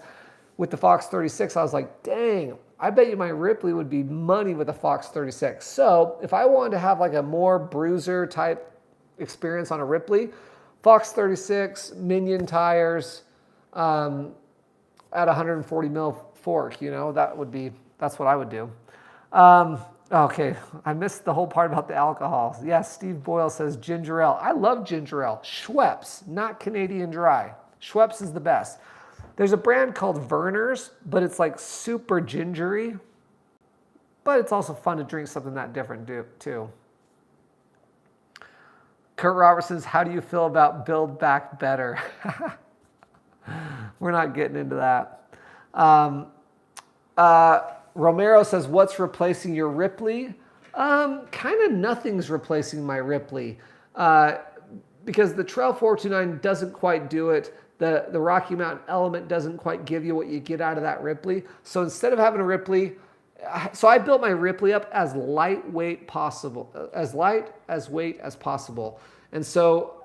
Speaker 1: with the Fox 36, I was like, dang, I bet you my Ripley would be money with a Fox 36. So if I wanted to have like a more bruiser type experience on a Ripley, Fox 36, Minion tires, at 140 mil fork, you know, that's what I would do. Okay, I missed the whole part about the alcohol. Yes, Steve Boyle says ginger ale. I love ginger ale. Schweppes, not Canadian Dry. Schweppes is the best. There's a brand called Verner's, but it's like super gingery. But it's also fun to drink something that different too. Kurt Robertson's, how do you feel about Build Back Better? We're not getting into that. Romero says, what's replacing your Ripley? Kind of nothing's replacing my Ripley. Because the Trail 429 doesn't quite do it. The Rocky Mountain Element doesn't quite give you what you get out of that Ripley. So instead of having a Ripley, so I built my Ripley up as lightweight possible, as light as weight as possible. And so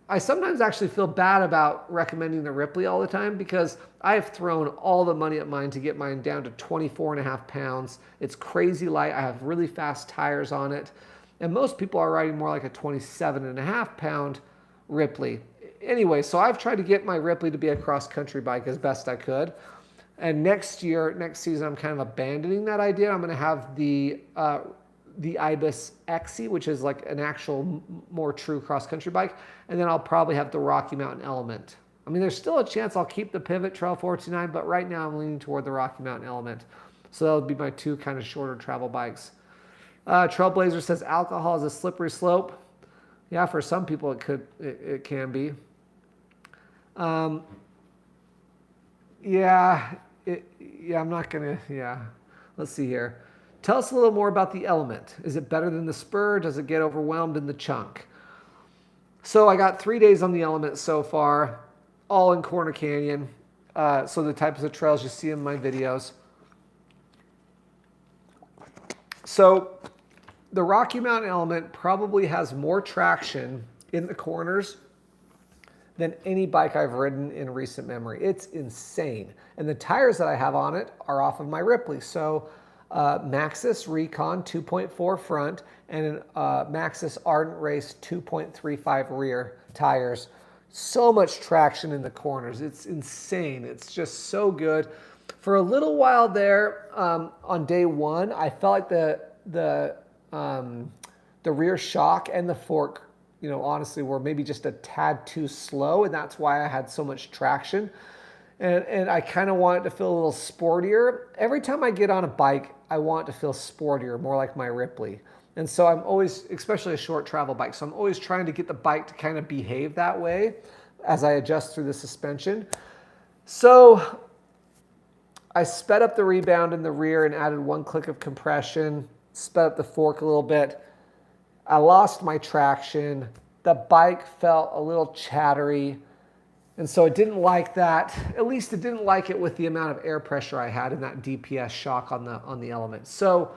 Speaker 1: I sometimes actually feel bad about recommending the Ripley all the time because I have thrown all the money at mine to get mine down to 24.5 pounds. It's crazy light. I have really fast tires on it. And most people are riding more like a 27.5 pound Ripley. Anyway, so I've tried to get my Ripley to be a cross-country bike as best I could. And next season, I'm kind of abandoning that idea. I'm going to have the Ibis XC, which is like an actual more true cross-country bike. And then I'll probably have the Rocky Mountain Element. I mean, there's still a chance I'll keep the Pivot Trail 429, but right now I'm leaning toward the Rocky Mountain Element. So that'll be my two kind of shorter travel bikes. Trailblazer says alcohol is a slippery slope. Yeah, for some people it can be. I'm not gonna. Yeah, let's see here. Tell us a little more about the Element. Is it better than the Spur? Does it get overwhelmed in the chunk? So I got 3 days on the Element so far, all in Corner Canyon. So the types of trails you see in my videos. So the Rocky Mountain Element probably has more traction in the corners than any bike I've ridden in recent memory. It's insane. And the tires that I have on it are off of my Ripley. So Maxxis Recon 2.4 front and Maxxis Ardent Race 2.35 rear tires. So much traction in the corners. It's insane. It's just so good. For a little while there, on day one, I felt like the rear shock and the fork, honestly, were maybe just a tad too slow, and that's why I had so much traction. And I kind of want it to feel a little sportier. Every time I get on a bike, I want it to feel sportier, more like my Ripley. And so I'm always, especially a short travel bike, so I'm always trying to get the bike to kind of behave that way as I adjust through the suspension. So I sped up the rebound in the rear and added 1 click of compression, sped up the fork a little bit. I lost my traction. The bike felt a little chattery. And so it didn't like that. At least it didn't like it with the amount of air pressure I had in that DPS shock on the Element. So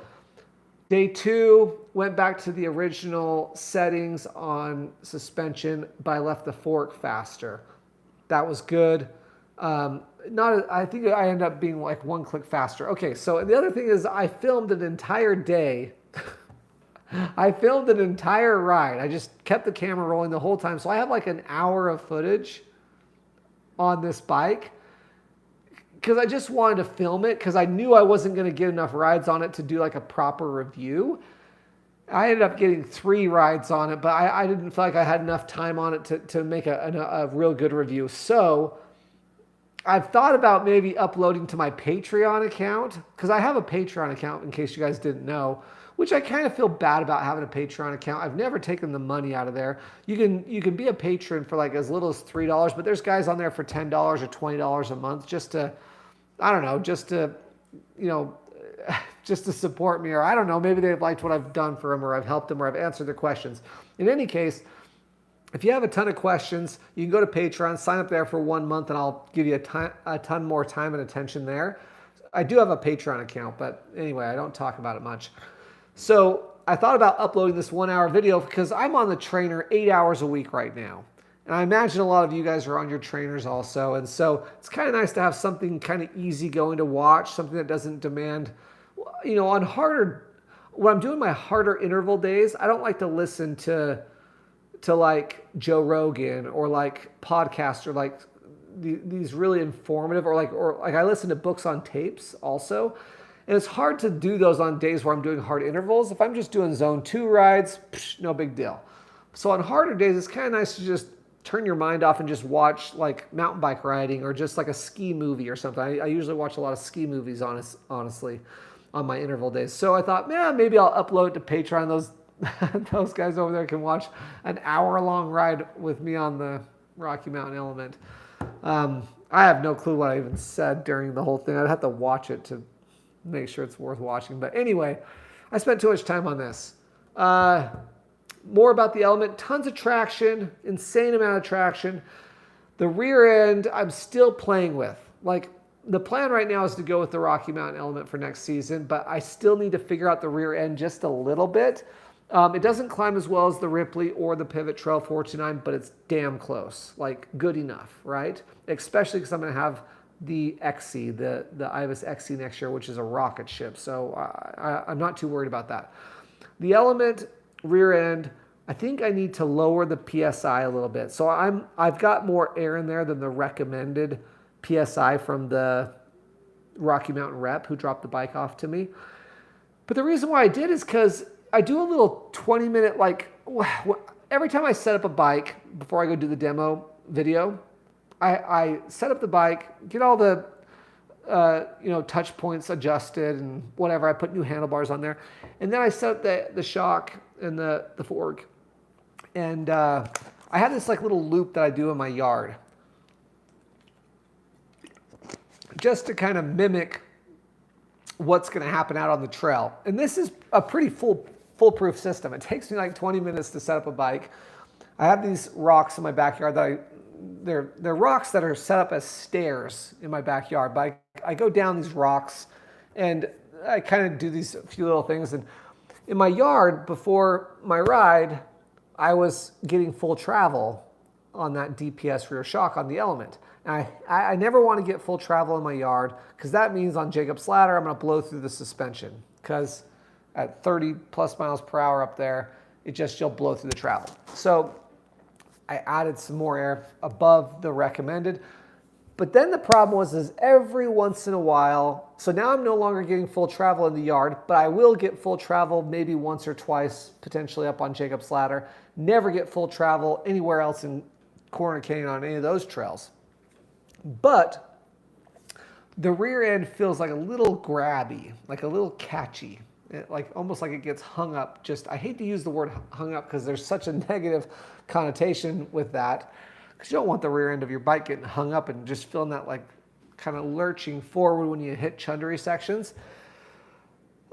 Speaker 1: day 2, went back to the original settings on suspension, but I left the fork faster. That was good. I think I ended up being like 1 click faster. Okay, so the other thing is I filmed an entire day. I filmed an entire ride. I just kept the camera rolling the whole time. So I have like an hour of footage on this bike because I just wanted to film it because I knew I wasn't going to get enough rides on it to do like a proper review. I ended up getting 3 rides on it, but I didn't feel like I had enough time on it to make a real good review. So I've thought about maybe uploading to my Patreon account because I have a Patreon account in case you guys didn't know, which I kind of feel bad about having a Patreon account. I've never taken the money out of there. You can be a patron for like as little as $3, but there's guys on there for $10 or $20 a month just to, I don't know, just to support me, or I don't know, maybe they've liked what I've done for them, or I've helped them, or I've answered their questions. In any case, if you have a ton of questions, you can go to Patreon, sign up there for 1 month, and I'll give you a ton more time and attention there. I do have a Patreon account, but anyway, I don't talk about it much. So I thought about uploading this 1 hour video because I'm on the trainer 8 hours a week right now. And I imagine a lot of you guys are on your trainers also. And so it's kind of nice to have something kind of easy going to watch, something that doesn't demand, on harder, when I'm doing my harder interval days, I don't like to listen to like Joe Rogan or like podcasts or like these really informative or like I listen to books on tapes also. And it's hard to do those on days where I'm doing hard intervals. If I'm just doing zone 2 rides, no big deal. So on harder days, it's kind of nice to just turn your mind off and just watch like mountain bike riding or just like a ski movie or something. I usually watch a lot of ski movies, honestly, on my interval days. So I thought, maybe I'll upload to Patreon. Those guys over there can watch an hour-long ride with me on the Rocky Mountain Element. I have no clue what I even said during the whole thing. I'd have to watch it to make sure it's worth watching. But anyway, I spent too much time on this. More about the Element. Tons of traction, insane amount of traction. The rear end, I'm still playing with. Like, the plan right now is to go with the Rocky Mountain Element for next season, but I still need to figure out the rear end just a little bit. It doesn't climb as well as the Ripley or the Pivot Trail 429, but it's damn close. Like, good enough, right? Especially because I'm going to have the XC, the Ibis XC next year, which is a rocket ship. So I'm not too worried about that. The Element rear end, I think I need to lower the PSI a little bit. So I've got more air in there than the recommended PSI from the Rocky Mountain rep who dropped the bike off to me. But the reason why I did is because I do a little 20-minute, every time I set up a bike before I go do the demo video, I set up the bike, get all the touch points adjusted and whatever. I put new handlebars on there. And then I set up the shock and the fork. And I have this like little loop that I do in my yard just to kind of mimic what's going to happen out on the trail. And this is a pretty foolproof system. It takes me like 20 minutes to set up a bike. I have these rocks in my backyard that they're rocks that are set up as stairs in my backyard. But I go down these rocks and I kind of do these few little things. And in my yard before my ride, I was getting full travel on that DPS rear shock on the Element. And I never want to get full travel in my yard because that means on Jacob's Ladder, I'm going to blow through the suspension because at 30 plus miles per hour up there, you'll blow through the travel. So I added some more air above the recommended. But then the problem is every once in a while, so now I'm no longer getting full travel in the yard, but I will get full travel maybe once or twice, potentially up on Jacob's Ladder. Never get full travel anywhere else in Corner Canyon on any of those trails. But the rear end feels like a little grabby, like a little catchy, almost like it gets hung up. I hate to use the word hung up because there's such a negative connotation with that, because you don't want the rear end of your bike getting hung up and just feeling that like kind of lurching forward when you hit chundery sections.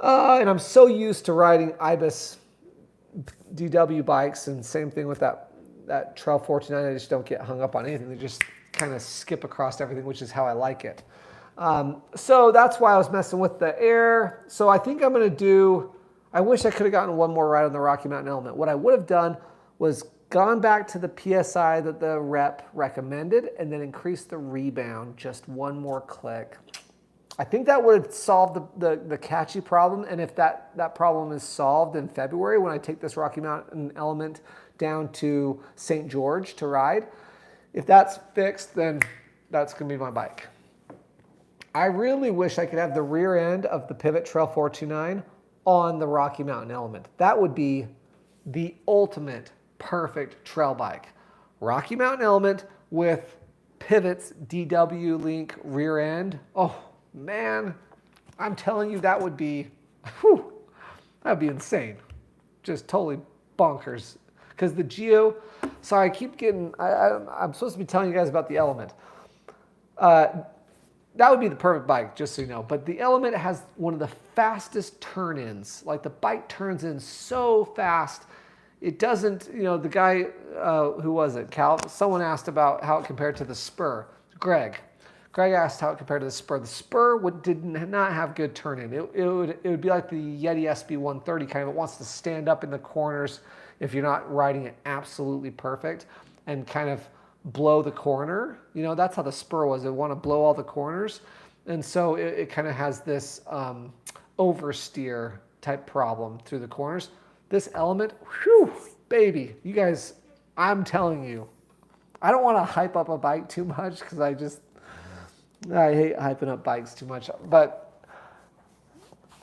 Speaker 1: And I'm so used to riding Ibis DW bikes, and same thing with that Trail 429. I just don't get hung up on anything. They just kind of skip across everything, which is how I like it. So that's why I was messing with the air. So I think I'm going to do, I wish I could have gotten one more ride on the Rocky Mountain Element. What I would have done was gone back to the PSI that the rep recommended and then increased the rebound just one more click. I think that would have solved the catchy problem. And if that problem is solved in February when I take this Rocky Mountain Element down to St. George to ride, if that's fixed, then that's going to be my bike. I really wish I could have the rear end of the Pivot Trail 429 on the Rocky Mountain Element. That would be the ultimate perfect trail bike. Rocky Mountain Element with Pivot's DW Link rear end. Oh man, I'm telling you, that would be, that'd be insane. Just totally bonkers. Because the Geo, sorry, I keep getting, I'm supposed to be telling you guys about the Element. That would be the perfect bike, just so you know. But the Element has one of the fastest turn-ins. Like the bike turns in so fast. It doesn't, the guy, who was it? Cal? Someone asked about how it compared to the Spur. Greg asked how it compared to the Spur. The Spur did not have good turn-in. It would be like the Yeti SB130 kind of. It wants to stand up in the corners if you're not riding it absolutely perfect and kind of blow the corner. That's how the Spur was. It want to blow all the corners. And so it kind of has this oversteer type problem through the corners. This Element, whew, baby, you guys, I'm telling you, I don't want to hype up a bike too much because I hate hyping up bikes too much, but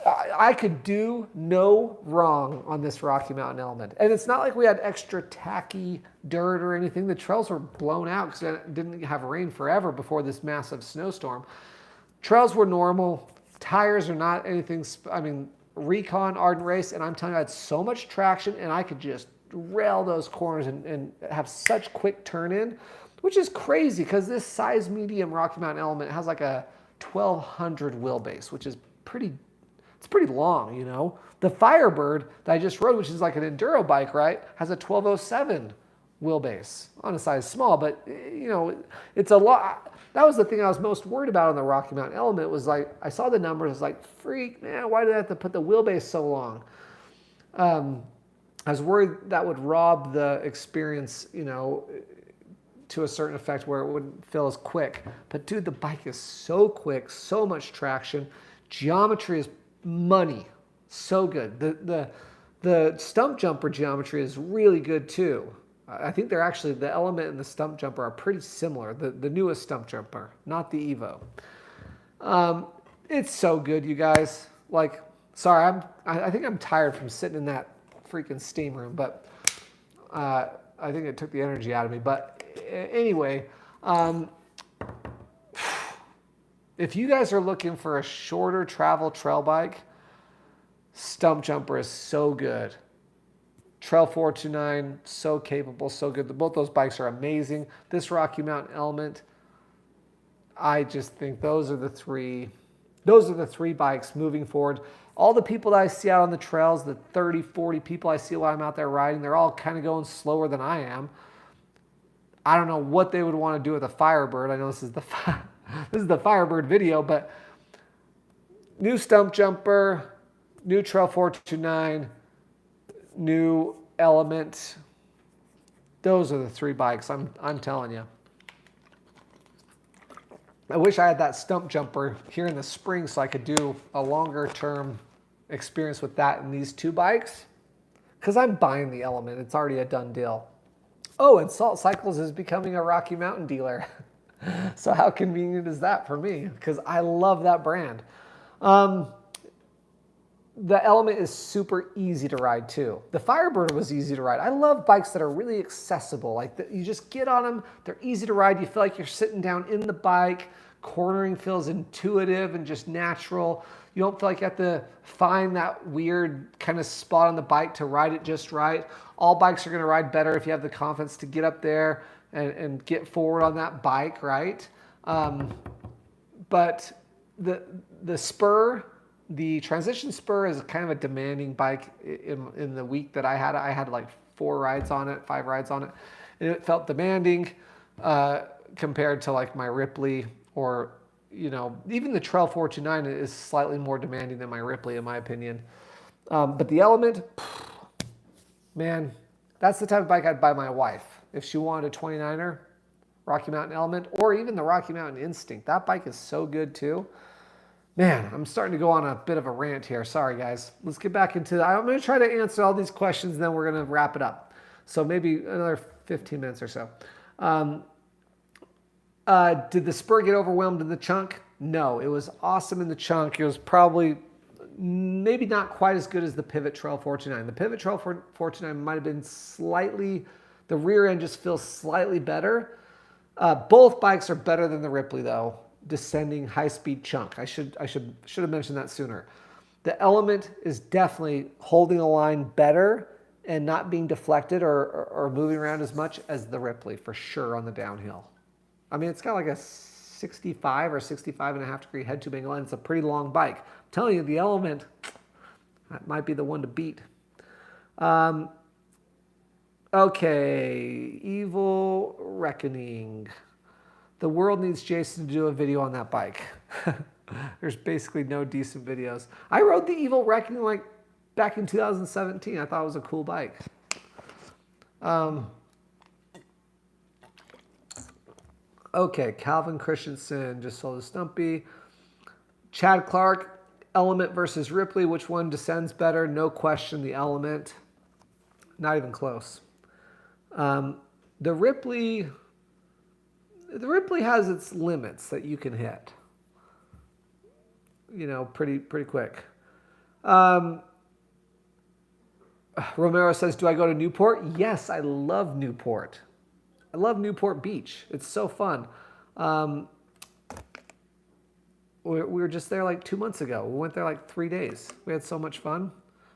Speaker 1: I could do no wrong on this Rocky Mountain Element. And it's not like we had extra tacky dirt or anything. The trails were blown out because it didn't have rain forever before this massive snowstorm. Trails were normal. Tires are not anything, Recon, Ardent Race, and I'm telling you, I had so much traction and I could just rail those corners and have such quick turn in, which is crazy because this size medium Rocky Mountain Element has like a 1200 wheelbase, which is pretty long, The Firebird that I just rode, which is like an enduro bike, right, has a 1207 wheelbase on a size small, but it's a lot. That was the thing I was most worried about on the Rocky Mountain Element. Was like, I saw the numbers, I was like, freak, man, why did I have to put the wheelbase so long? I was worried that would rob the experience, to a certain effect where it wouldn't feel as quick. But dude, the bike is so quick, so much traction. Geometry is money. So good. The stump jumper geometry is really good too. I think they're actually, the Element and the stump jumper are pretty similar. The newest stump jumper, not the Evo. It's so good, you guys. Like, sorry, I think I'm tired from sitting in that freaking steam room, but I think it took the energy out of me. But anyway, if you guys are looking for a shorter travel trail bike, stump jumper is so good. Trail 429, so capable, so good. Both those bikes are amazing. This Rocky Mountain Element, I just think those are the three Those are the 3 bikes moving forward. All the people that I see out on the trails, the 30, 40 people I see while I'm out there riding, they're all kind of going slower than I am. I don't know what they would want to do with a Firebird. I know this is the Firebird video, but new stump jumper, new Trail 429, new Element. Those are the 3 bikes. I'm telling you. I wish I had that stump jumper here in the spring so I could do a longer term experience with that and these 2 bikes. Because I'm buying the Element. It's already a done deal. Oh, and Salt Cycles is becoming a Rocky Mountain dealer. So how convenient is that for me? Because I love that brand. The Element is super easy to ride too. The Firebird was easy to ride. I love bikes that are really accessible. Like you just get on them, they're easy to ride. You feel like you're sitting down in the bike. Cornering feels intuitive and just natural. You don't feel like you have to find that weird kind of spot on the bike to ride it just right. All bikes are going to ride better if you have the confidence to get up there and get forward on that bike, right? But the spur, the transition spur is kind of a demanding bike. In the week that I had like 4 rides on it, 5 rides on it. And it felt demanding compared to like my Ripley or, you know, even the Trail 429 is slightly more demanding than my Ripley in my opinion. But the Element, man, that's the type of bike I'd buy my wife. If she wanted a 29er, Rocky Mountain Element, or even the Rocky Mountain Instinct. That bike is so good too. Man, I'm starting to go on a bit of a rant here. Sorry, guys. Let's get back into I'm going to try to answer all these questions, and then we're going to wrap it up. So maybe another 15 minutes or so. Did the spur get overwhelmed in the chunk? No, it was awesome in the chunk. It was probably maybe not quite as good as the Pivot Trail 429. The Pivot Trail 429 might have been slightly, the rear end just feels slightly better. Both bikes are better than the Ripley though. Descending high-speed chunk. I should have mentioned that sooner. The Element is definitely holding the line better and not being deflected or moving around as much as the Ripley for sure on the downhill. I mean, it's got like a 65 or 65.5 degree head tube angle, and it's a pretty long bike. I'm telling you, the Element, that might be the one to beat. Okay, Evil Reckoning. The world needs Jason to do a video on that bike. There's basically no decent videos. I rode the Evil Reckoning like back in 2017. I thought it was a cool bike. Okay, Calvin Christensen just sold a Stumpy. Chad Clark, Element versus Ripley. Which one descends better? No question, the Element. Not even close. The Ripley has its limits that you can hit. You know, pretty quick. Romero says, do I go to Newport? Yes, I love Newport. I love Newport Beach. It's so fun. We were just there like 2 months ago. We went there like 3 days. We had so much fun.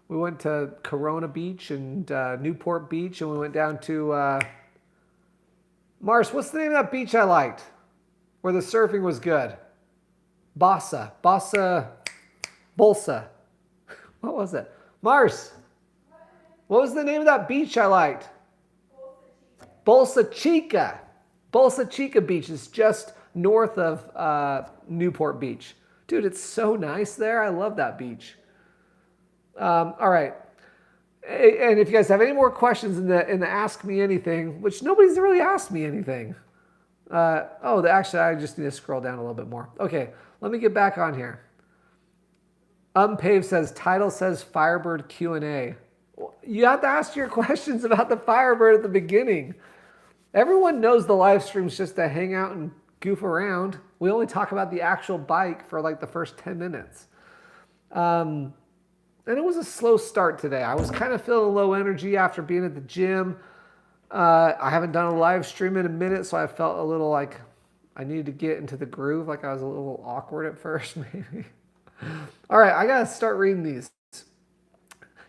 Speaker 1: We went to Corona Beach and Newport Beach, and we went down to Mars. What's the name of that beach I liked where the surfing was good? Bolsa. What was it? Mars. What was the name of that beach I liked? Bolsa Chica. Bolsa Chica Beach is just north of Newport Beach. Dude, it's so nice there. I love that beach. All right. And if you guys have any more questions in the Ask Me Anything, which nobody's really asked me anything. Actually, I just need to scroll down a little bit more. Okay, let me get back on here. Unpaved says, title says Firebird Q&A. You have to ask your questions about the Firebird at the beginning. Everyone knows the live stream's just to hang out and goof around. We only talk about the actual bike for like the first 10 minutes. And it was a slow start today. I was kind of feeling low energy after being at the gym. I haven't done a live stream in a minute, so I felt a little like I needed to get into the groove. Like I was a little awkward at first, maybe. All right, I got to start reading these.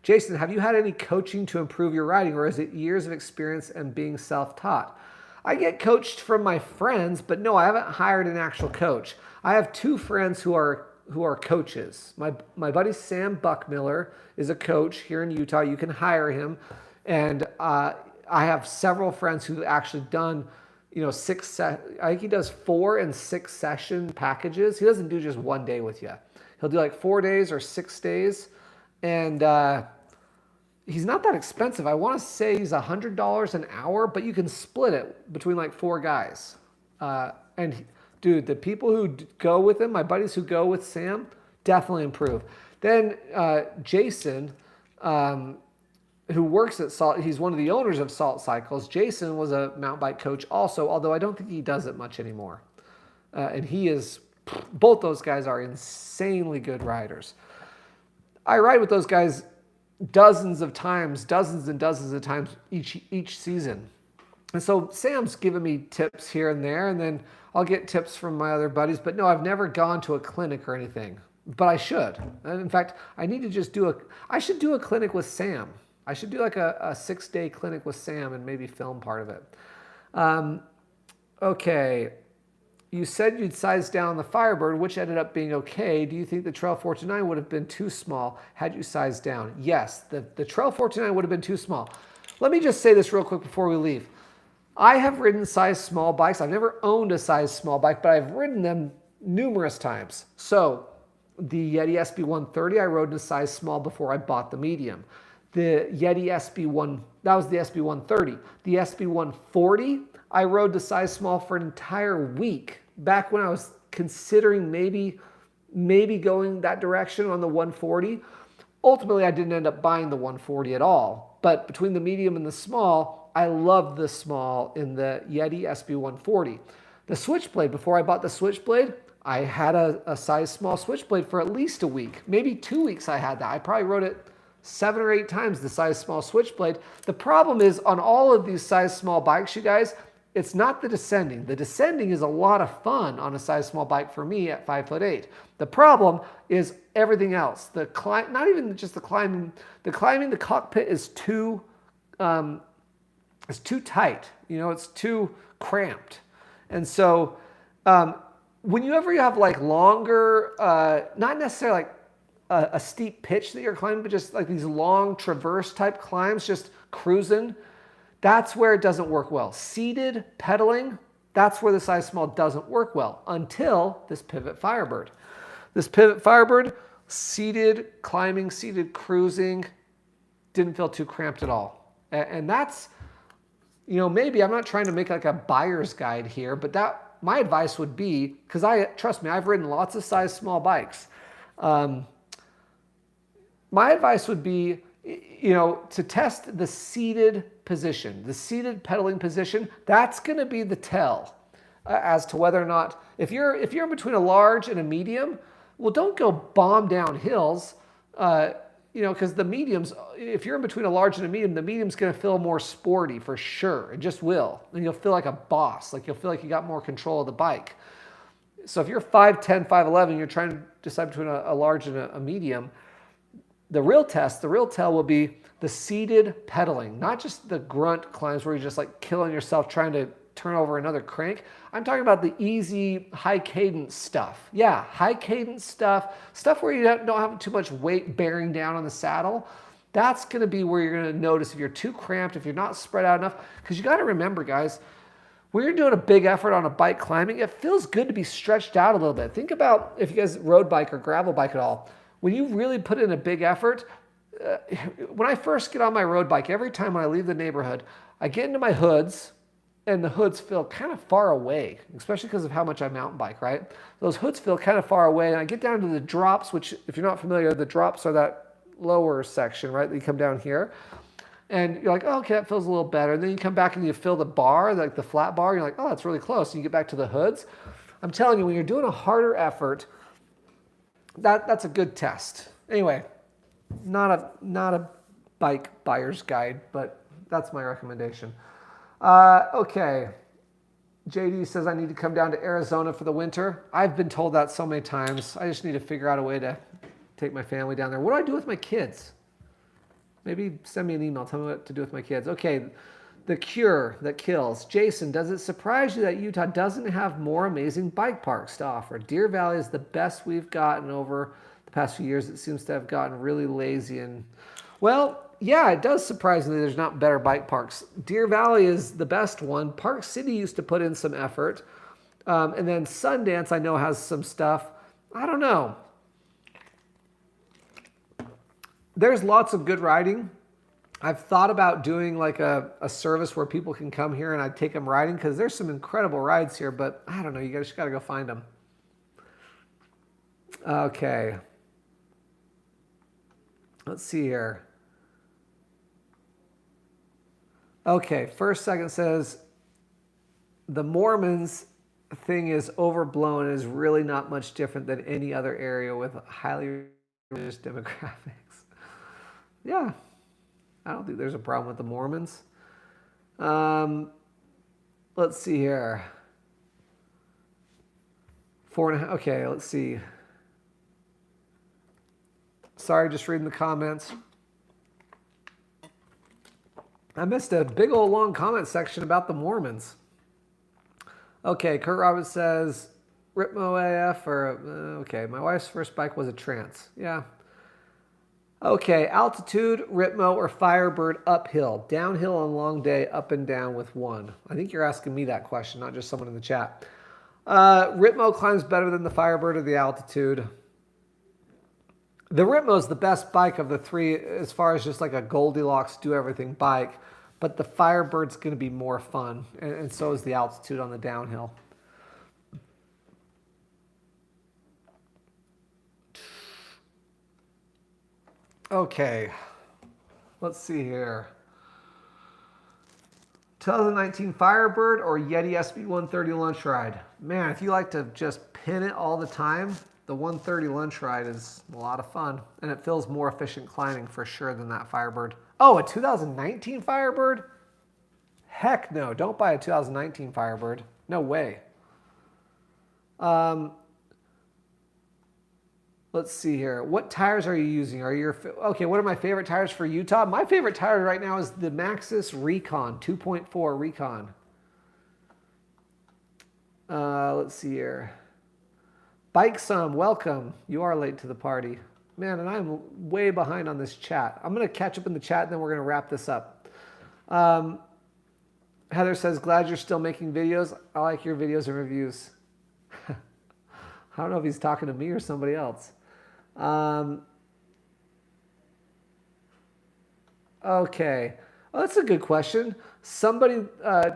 Speaker 1: Jason, have you had any coaching to improve your riding, or is it years of experience and being self-taught? I get coached from my friends, but no, I haven't hired an actual coach. I have 2 friends who are who are coaches. My buddy Sam Buckmiller is a coach here in Utah. You can hire him. And I have several friends who've actually done, I think he does 4 and 6 session packages. He doesn't do just one day with you. He'll do like 4 days or 6 days. And he's not that expensive. I want to say he's $100 an hour, but you can split it between like 4 guys. And dude, the people who go with him, my buddies who go with Sam, definitely improve. Then Jason, who works at Salt, he's one of the owners of Salt Cycles. Jason was a mountain bike coach also, although I don't think he does it much anymore. And both those guys are insanely good riders. I ride with those guys dozens and dozens of times each season. And so Sam's given me tips here and there, and then I'll get tips from my other buddies. But no, I've never gone to a clinic or anything. But I should. And in fact, I need to just I should do a clinic with Sam. I should do like a 6-day clinic with Sam and maybe film part of it. Okay. You said you'd size down the Firebird, which ended up being okay. Do you think the Trail 429 would have been too small had you sized down? Yes, the Trail 429 would have been too small. Let me just say this real quick before we leave. I have ridden size small bikes. I've never owned a size small bike, but I've ridden them numerous times. So the Yeti SB130, I rode in a size small before I bought the medium. The Yeti SB1, that was the SB130. The SB140, I rode the size small for an entire week back when I was considering maybe going that direction on the 140. Ultimately, I didn't end up buying the 140 at all. But between the medium and the small, I loved the small in the Yeti SB140. The Switchblade, before I bought the Switchblade, I had a size small Switchblade for at least a week. Maybe 2 weeks I had that. I probably rode it 7 or 8 times, the size small Switchblade. The problem is on all of these size small bikes, you guys, it's not the descending. The descending is a lot of fun on a size small bike for me at 5'8". The problem is everything else. The climb, not even just the climbing. The cockpit is too tight. It's too cramped. And so whenever you have like longer, not necessarily like a steep pitch that you're climbing, but just like these long traverse type climbs, just cruising, that's where it doesn't work well. Seated pedaling, that's where the size small doesn't work well until this Pivot Firebird. This Pivot Firebird, seated climbing, seated cruising, didn't feel too cramped at all. And that's, maybe I'm not trying to make like a buyer's guide here, but my advice would be, because trust me, I've ridden lots of size small bikes. My advice would be, to test the seated position, the seated pedaling position. That's going to be the tell as to whether or not, if you're in between a large and a medium, well, don't go bomb down hills, because the mediums, if you're in between a large and a medium, the medium's going to feel more sporty for sure. It just will. And you'll feel like a boss, like you'll feel like you got more control of the bike. So if you're 5'10", 5'11", you're trying to decide between a large and a medium, the real tell will be the seated pedaling, not just the grunt climbs where you're just like killing yourself trying to turn over another crank. I'm talking about the easy, high cadence stuff. Yeah, high cadence stuff where you don't have too much weight bearing down on the saddle. That's going to be where you're going to notice if you're too cramped, if you're not spread out enough. Because you got to remember, guys, when you're doing a big effort on a bike climbing, it feels good to be stretched out a little bit. Think about if you guys road bike or gravel bike at all. When you really put in a big effort, when I first get on my road bike, every time when I leave the neighborhood, I get into my hoods, and the hoods feel kind of far away, especially because of how much I mountain bike, right? Those hoods feel kind of far away, and I get down to the drops, which, if you're not familiar, the drops are that lower section, right? That you come down here, and you're like, oh, okay, that feels a little better. And then you come back and you feel the bar, like the flat bar, and you're like, oh, that's really close. And you get back to the hoods. I'm telling you, when you're doing a harder effort, that's a good test. Anyway, not a bike buyer's guide, but that's my recommendation. Okay. JD says I need to come down to Arizona for the winter. I've been told that so many times. I just need to figure out a way to take my family down there. What do I do with my kids? Maybe send me an email. Tell me what to do with my kids. Okay. The cure that kills. Jason, does it surprise you that Utah doesn't have more amazing bike parks to offer? Deer Valley is the best we've gotten over the past few years. It seems to have gotten really lazy and, well, yeah, it does surprise me there's not better bike parks. Deer Valley is the best one. Park City used to put in some effort. And then Sundance, I know, has some stuff. I don't know. There's lots of good riding. I've thought about doing like a service where people can come here and I take them riding because there's some incredible rides here, but I don't know. You just got to go find them. Okay. Let's see here. Okay, first second says the Mormons thing is overblown and is really not much different than any other area with highly religious demographics. Yeah, I don't think there's a problem with the Mormons. Let's see here. 4.5. Okay, let's see. Sorry, just reading the comments. I missed a big old long comment section about the Mormons. Okay, Kurt Roberts says, Ripmo AF, or, okay, my wife's first bike was a Trance. Yeah. Okay, altitude, Ripmo, or Firebird uphill. Downhill on long day, up and down with one. I think you're asking me that question, not just someone in the chat. Ripmo climbs better than the Firebird or the altitude. The Ripmo is the best bike of the three as far as just like a Goldilocks do-everything bike. But the Firebird's going to be more fun, and so is the altitude on the downhill. Okay, let's see here. 2019 Firebird or Yeti SB130 lunch ride? Man, if you like to just pin it all the time, the 130 lunch ride is a lot of fun, and it feels more efficient climbing for sure than that Firebird. Oh, a 2019 Firebird? Heck no, don't buy a 2019 Firebird. No way. Let's see here. What tires are you using? Okay, what are my favorite tires for Utah? My favorite tire right now is the Maxxis Recon, 2.4 Recon. Let's see here. Bikesome, welcome. You are late to the party. Man, and I'm way behind on this chat. I'm going to catch up in the chat, and then we're going to wrap this up. Heather says, glad you're still making videos. I like your videos and reviews. I don't know if he's talking to me or somebody else. Okay. Well, that's a good question. Somebody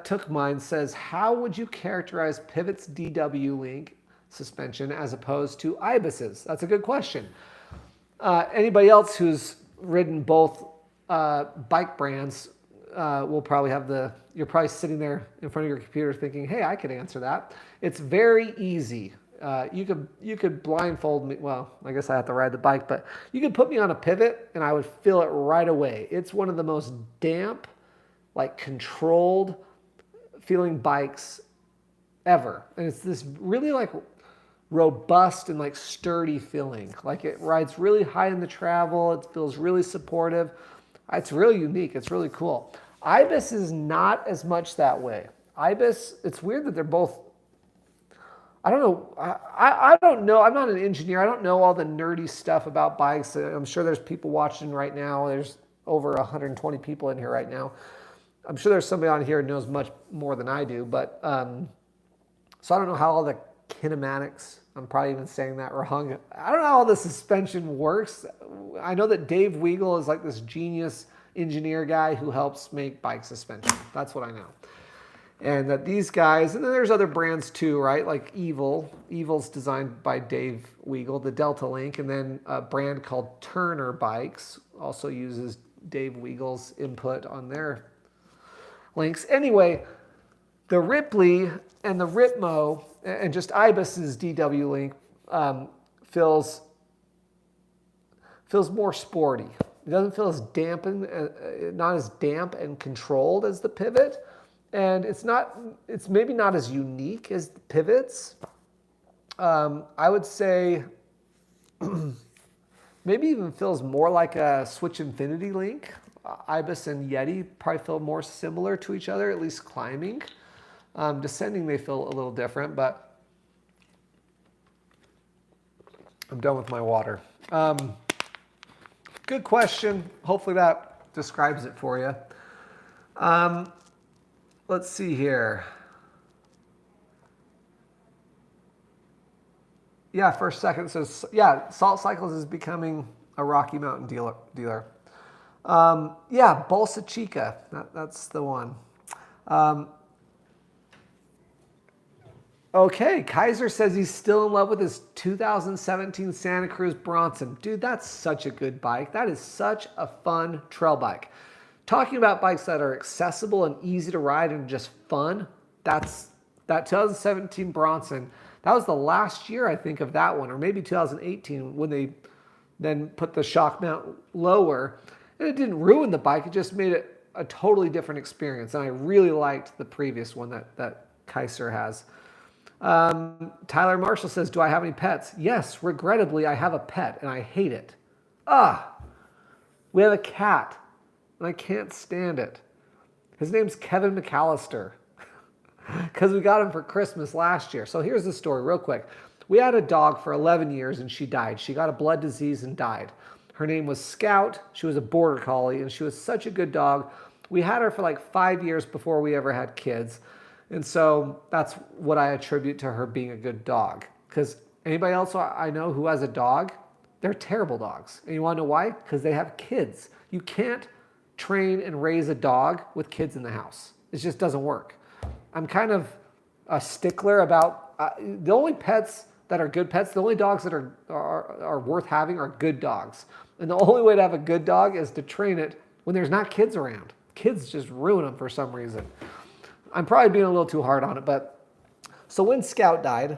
Speaker 1: took mine, says, how would you characterize Pivot's DW link suspension as opposed to Ibis's? That's a good question. Anybody else who's ridden both bike brands will probably have you're probably sitting there in front of your computer thinking, hey, I could answer that. It's very easy. You could blindfold me. Well, I guess I have to ride the bike, but you could put me on a Pivot and I would feel it right away. It's one of the most damp, like controlled feeling bikes ever. And it's this really like robust and like sturdy feeling. Like it rides really high in the travel. It feels really supportive. It's really unique. It's really cool. Ibis is not as much that way. Ibis, it's weird that they're both, I don't know. I don't know. I'm not an engineer. I don't know all the nerdy stuff about bikes. I'm sure there's people watching right now. There's over 120 people in here right now. I'm sure there's somebody on here who knows much more than I do. But so I don't know how all the kinematics, I'm probably even saying that wrong. I don't know how all the suspension works. I know that Dave Weigel is like this genius engineer guy who helps make bike suspension. That's what I know. And that these guys, and then there's other brands too, right? Like Evil. Evil's designed by Dave Weigel, the Delta Link. And then a brand called Turner Bikes also uses Dave Weigel's input on their links. Anyway, the Ripley and the Ritmo and just Ibis's DW link feels more sporty. It doesn't feel as not as damp and controlled as the Pivot. And it's maybe not as unique as the Pivots. I would say maybe even feels more like a Switch Infinity link. Ibis and Yeti probably feel more similar to each other, at least climbing. Descending, they feel a little different, but I'm done with my water. Good question. Hopefully that describes it for you. Let's see here. Yeah, first second says, yeah, Salt Cycles is becoming a Rocky Mountain dealer. Yeah, Bolsa Chica, that's the one. Okay, Kaiser says he's still in love with his 2017 Santa Cruz Bronson. Dude, that's such a good bike. That is such a fun trail bike. Talking about bikes that are accessible and easy to ride and just fun, that 2017 Bronson, that was the last year, I think, of that one, or maybe 2018 when they then put the shock mount lower. And it didn't ruin the bike, it just made it a totally different experience. And I really liked the previous one that Kaiser has. Tyler Marshall says, do I have any pets? Yes, regrettably, I have a pet and I hate it. We have a cat and I can't stand it. His name's Kevin McAllister because we got him for Christmas last year. So here's the story real quick. We had a dog for 11 years and she died. She got a blood disease and died. Her name was Scout. She was a border collie and she was such a good dog. We had her for like 5 years before we ever had kids. And so that's what I attribute to her being a good dog. Because anybody else I know who has a dog, they're terrible dogs. And you want to know why? Because they have kids. You can't train and raise a dog with kids in the house. It just doesn't work. I'm kind of a stickler about the only pets that are good pets, the only dogs that are worth having are good dogs. And the only way to have a good dog is to train it when there's not kids around. Kids just ruin them for some reason. I'm probably being a little too hard on it, but so when Scout died,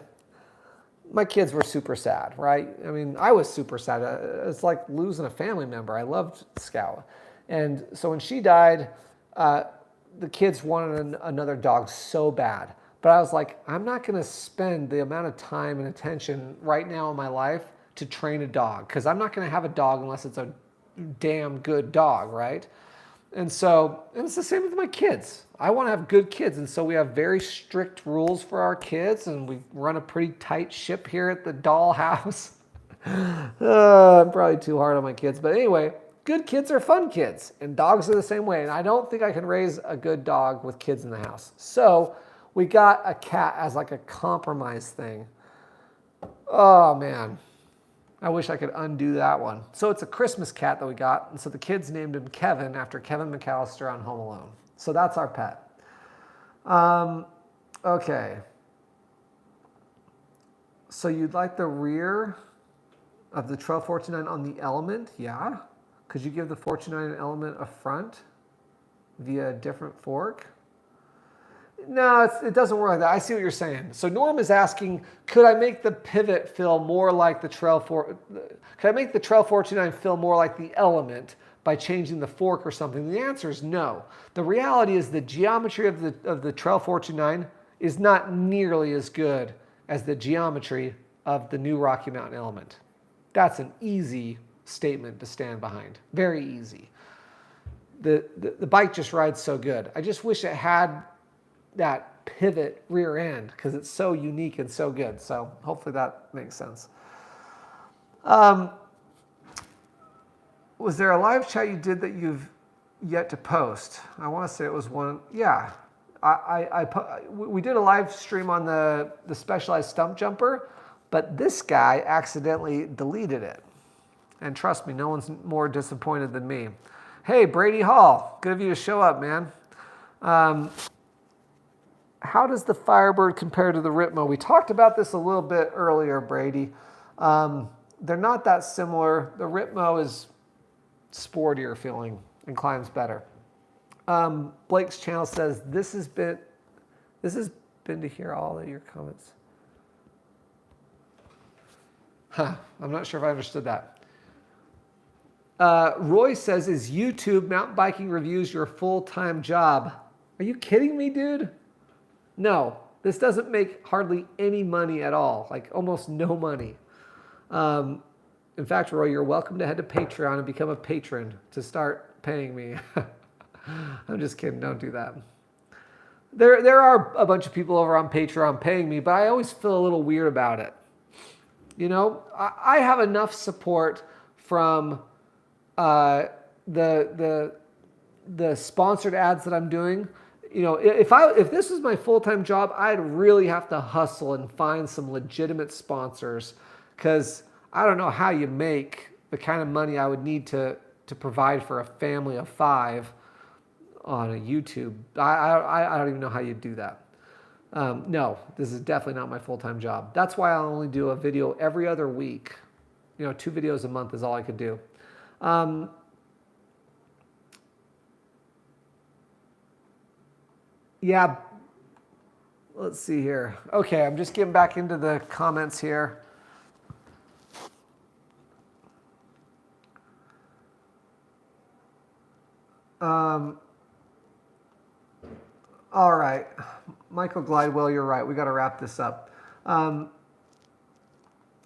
Speaker 1: my kids were super sad, right? I mean, I was super sad. It's like losing a family member. I loved Scout. And so when she died, the kids wanted another dog so bad. But I was like, I'm not going to spend the amount of time and attention right now in my life to train a dog because I'm not going to have a dog unless it's a damn good dog, right? And so, and it's the same with my kids. I want to have good kids. And so we have very strict rules for our kids and we run a pretty tight ship here at the doll house. I'm probably too hard on my kids. But anyway, good kids are fun kids and dogs are the same way. And I don't think I can raise a good dog with kids in the house. So we got a cat as like a compromise thing. Oh man. I wish I could undo that one. So it's a Christmas cat that we got. And so the kids named him Kevin after Kevin McAllister on Home Alone. So that's our pet. Okay. So you'd like the rear of the 1249 on the Element? Yeah. Could you give the 429 Element a front via a different fork? No, it doesn't work like that. I see what you're saying. So Norm is asking, could I make the pivot feel more like the Trail 429 feel more like the Element by changing the fork or something? The answer is no. The reality is the geometry of the Trail 429 is not nearly as good as the geometry of the new Rocky Mountain Element. That's an easy statement to stand behind. Very easy. The bike just rides so good. I just wish it had that pivot rear end because it's so unique and so good. So hopefully that makes sense. Was there a live chat you did that you've yet to post? I want to say it was one. Yeah, we did a live stream on the Specialized Stump Jumper, but this guy accidentally deleted it. And trust me, no one's more disappointed than me. Hey, Brady Hall, good of you to show up, man. How does the Firebird compare to the Ritmo? We talked about this a little bit earlier, Brady. They're not that similar. The Ritmo is sportier feeling and climbs better. Blake's channel says, this has been to hear all of your comments. I'm not sure if I understood that. Roy says, is YouTube mountain biking reviews your full-time job? Are you kidding me, dude? No, this doesn't make hardly any money at all, like almost no money. In fact, Roy, you're welcome to head to Patreon and become a patron to start paying me. I'm just kidding. Don't do that. There are a bunch of people over on Patreon paying me, but I always feel a little weird about it. You know, I have enough support from the sponsored ads that I'm doing. You know, if this was my full-time job, I'd really have to hustle and find some legitimate sponsors, because I don't know how you make the kind of money I would need to provide for a family of 5 on a YouTube. I don't even know how you do that. No, this is definitely not my full-time job. That's why I only do a video every other week. You know, 2 videos a month is all I could do. Yeah, let's see here. Okay, I'm just getting back into the comments here. All right, Michael Glidewell, you're right. We got to wrap this up. I'm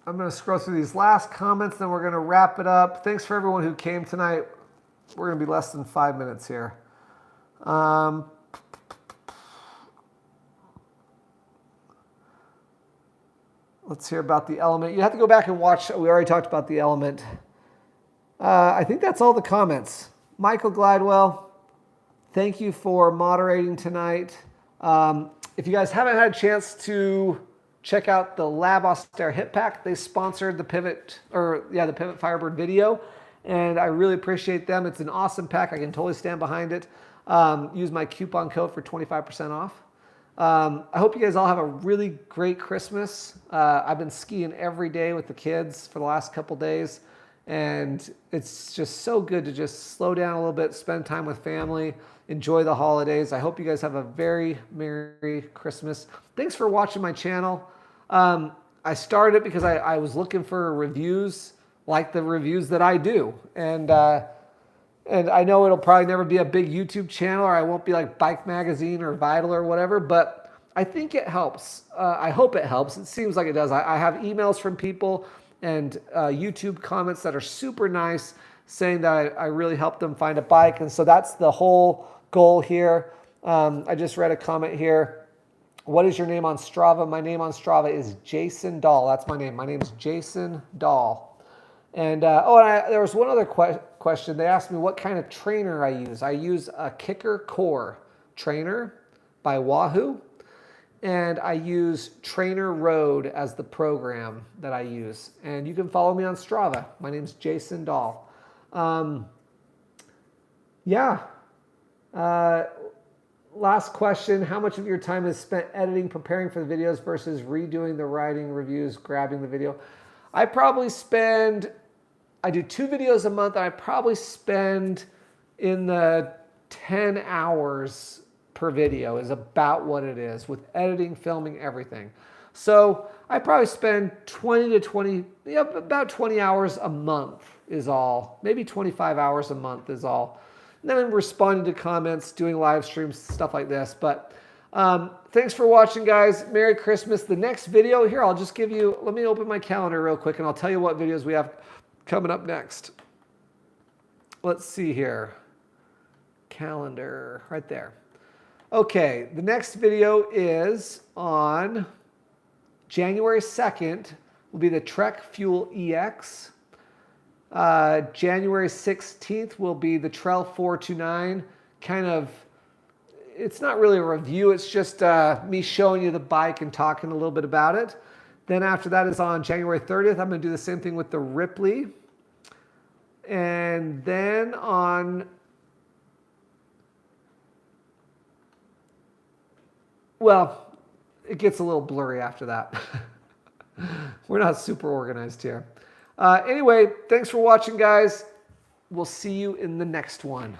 Speaker 1: going to scroll through these last comments, then we're going to wrap it up. Thanks for everyone who came tonight. We're going to be less than 5 minutes here. Let's hear about the element. You have to go back and watch. We already talked about the element. I think that's all the comments. Michael Glidewell, thank you for moderating tonight. If you guys haven't had a chance to check out the Lab Austere Hip Pack, they sponsored the Pivot Firebird video, and I really appreciate them. It's an awesome pack. I can totally stand behind it. Use my coupon code for 25% off. I hope you guys all have a really great Christmas. I've been skiing every day with the kids for the last couple days, and it's just so good to just slow down a little bit, spend time with family, enjoy the holidays. I hope you guys have a very Merry Christmas. Thanks for watching my channel. I started it because I was looking for reviews like the reviews that I do, and I know it'll probably never be a big YouTube channel, or I won't be like Bike Magazine or Vital or whatever, but I think it helps. I hope it helps. It seems like it does. I have emails from people and YouTube comments that are super nice, saying that I really helped them find a bike. And so that's the whole goal here. I just read a comment here. What is your name on Strava? My name on Strava is Jason Dahl. That's my name. My name is Jason Dahl. And there was one other question. They asked me what kind of trainer I use. I use a Kicker Core trainer by Wahoo, and I use Trainer Road as the program that I use. And you can follow me on Strava. My name is Jason Dahl. Last question. How much of your time is spent editing, preparing for the videos versus redoing the writing, reviews, grabbing the video? I do 2 videos a month, and I probably spend in the 10 hours per video is about what it is with editing, filming, everything. So I probably spend about 20 hours a month is all. Maybe 25 hours a month is all. And then responding to comments, doing live streams, stuff like this. But thanks for watching, guys. Merry Christmas. The next video here, I'll just give you, let me open my calendar real quick, and I'll tell you what videos we have coming up next. Let's see here. Calendar, right there. Okay, the next video is on January 2nd, will be the Trek Fuel EX. January 16th will be the Trail 429. It's not really a review, it's just me showing you the bike and talking a little bit about it. Then after that is on January 30th, I'm going to do the same thing with the Ripley. And then on, well, it gets a little blurry after that. We're not super organized here. Anyway, thanks for watching, guys. We'll see you in the next one.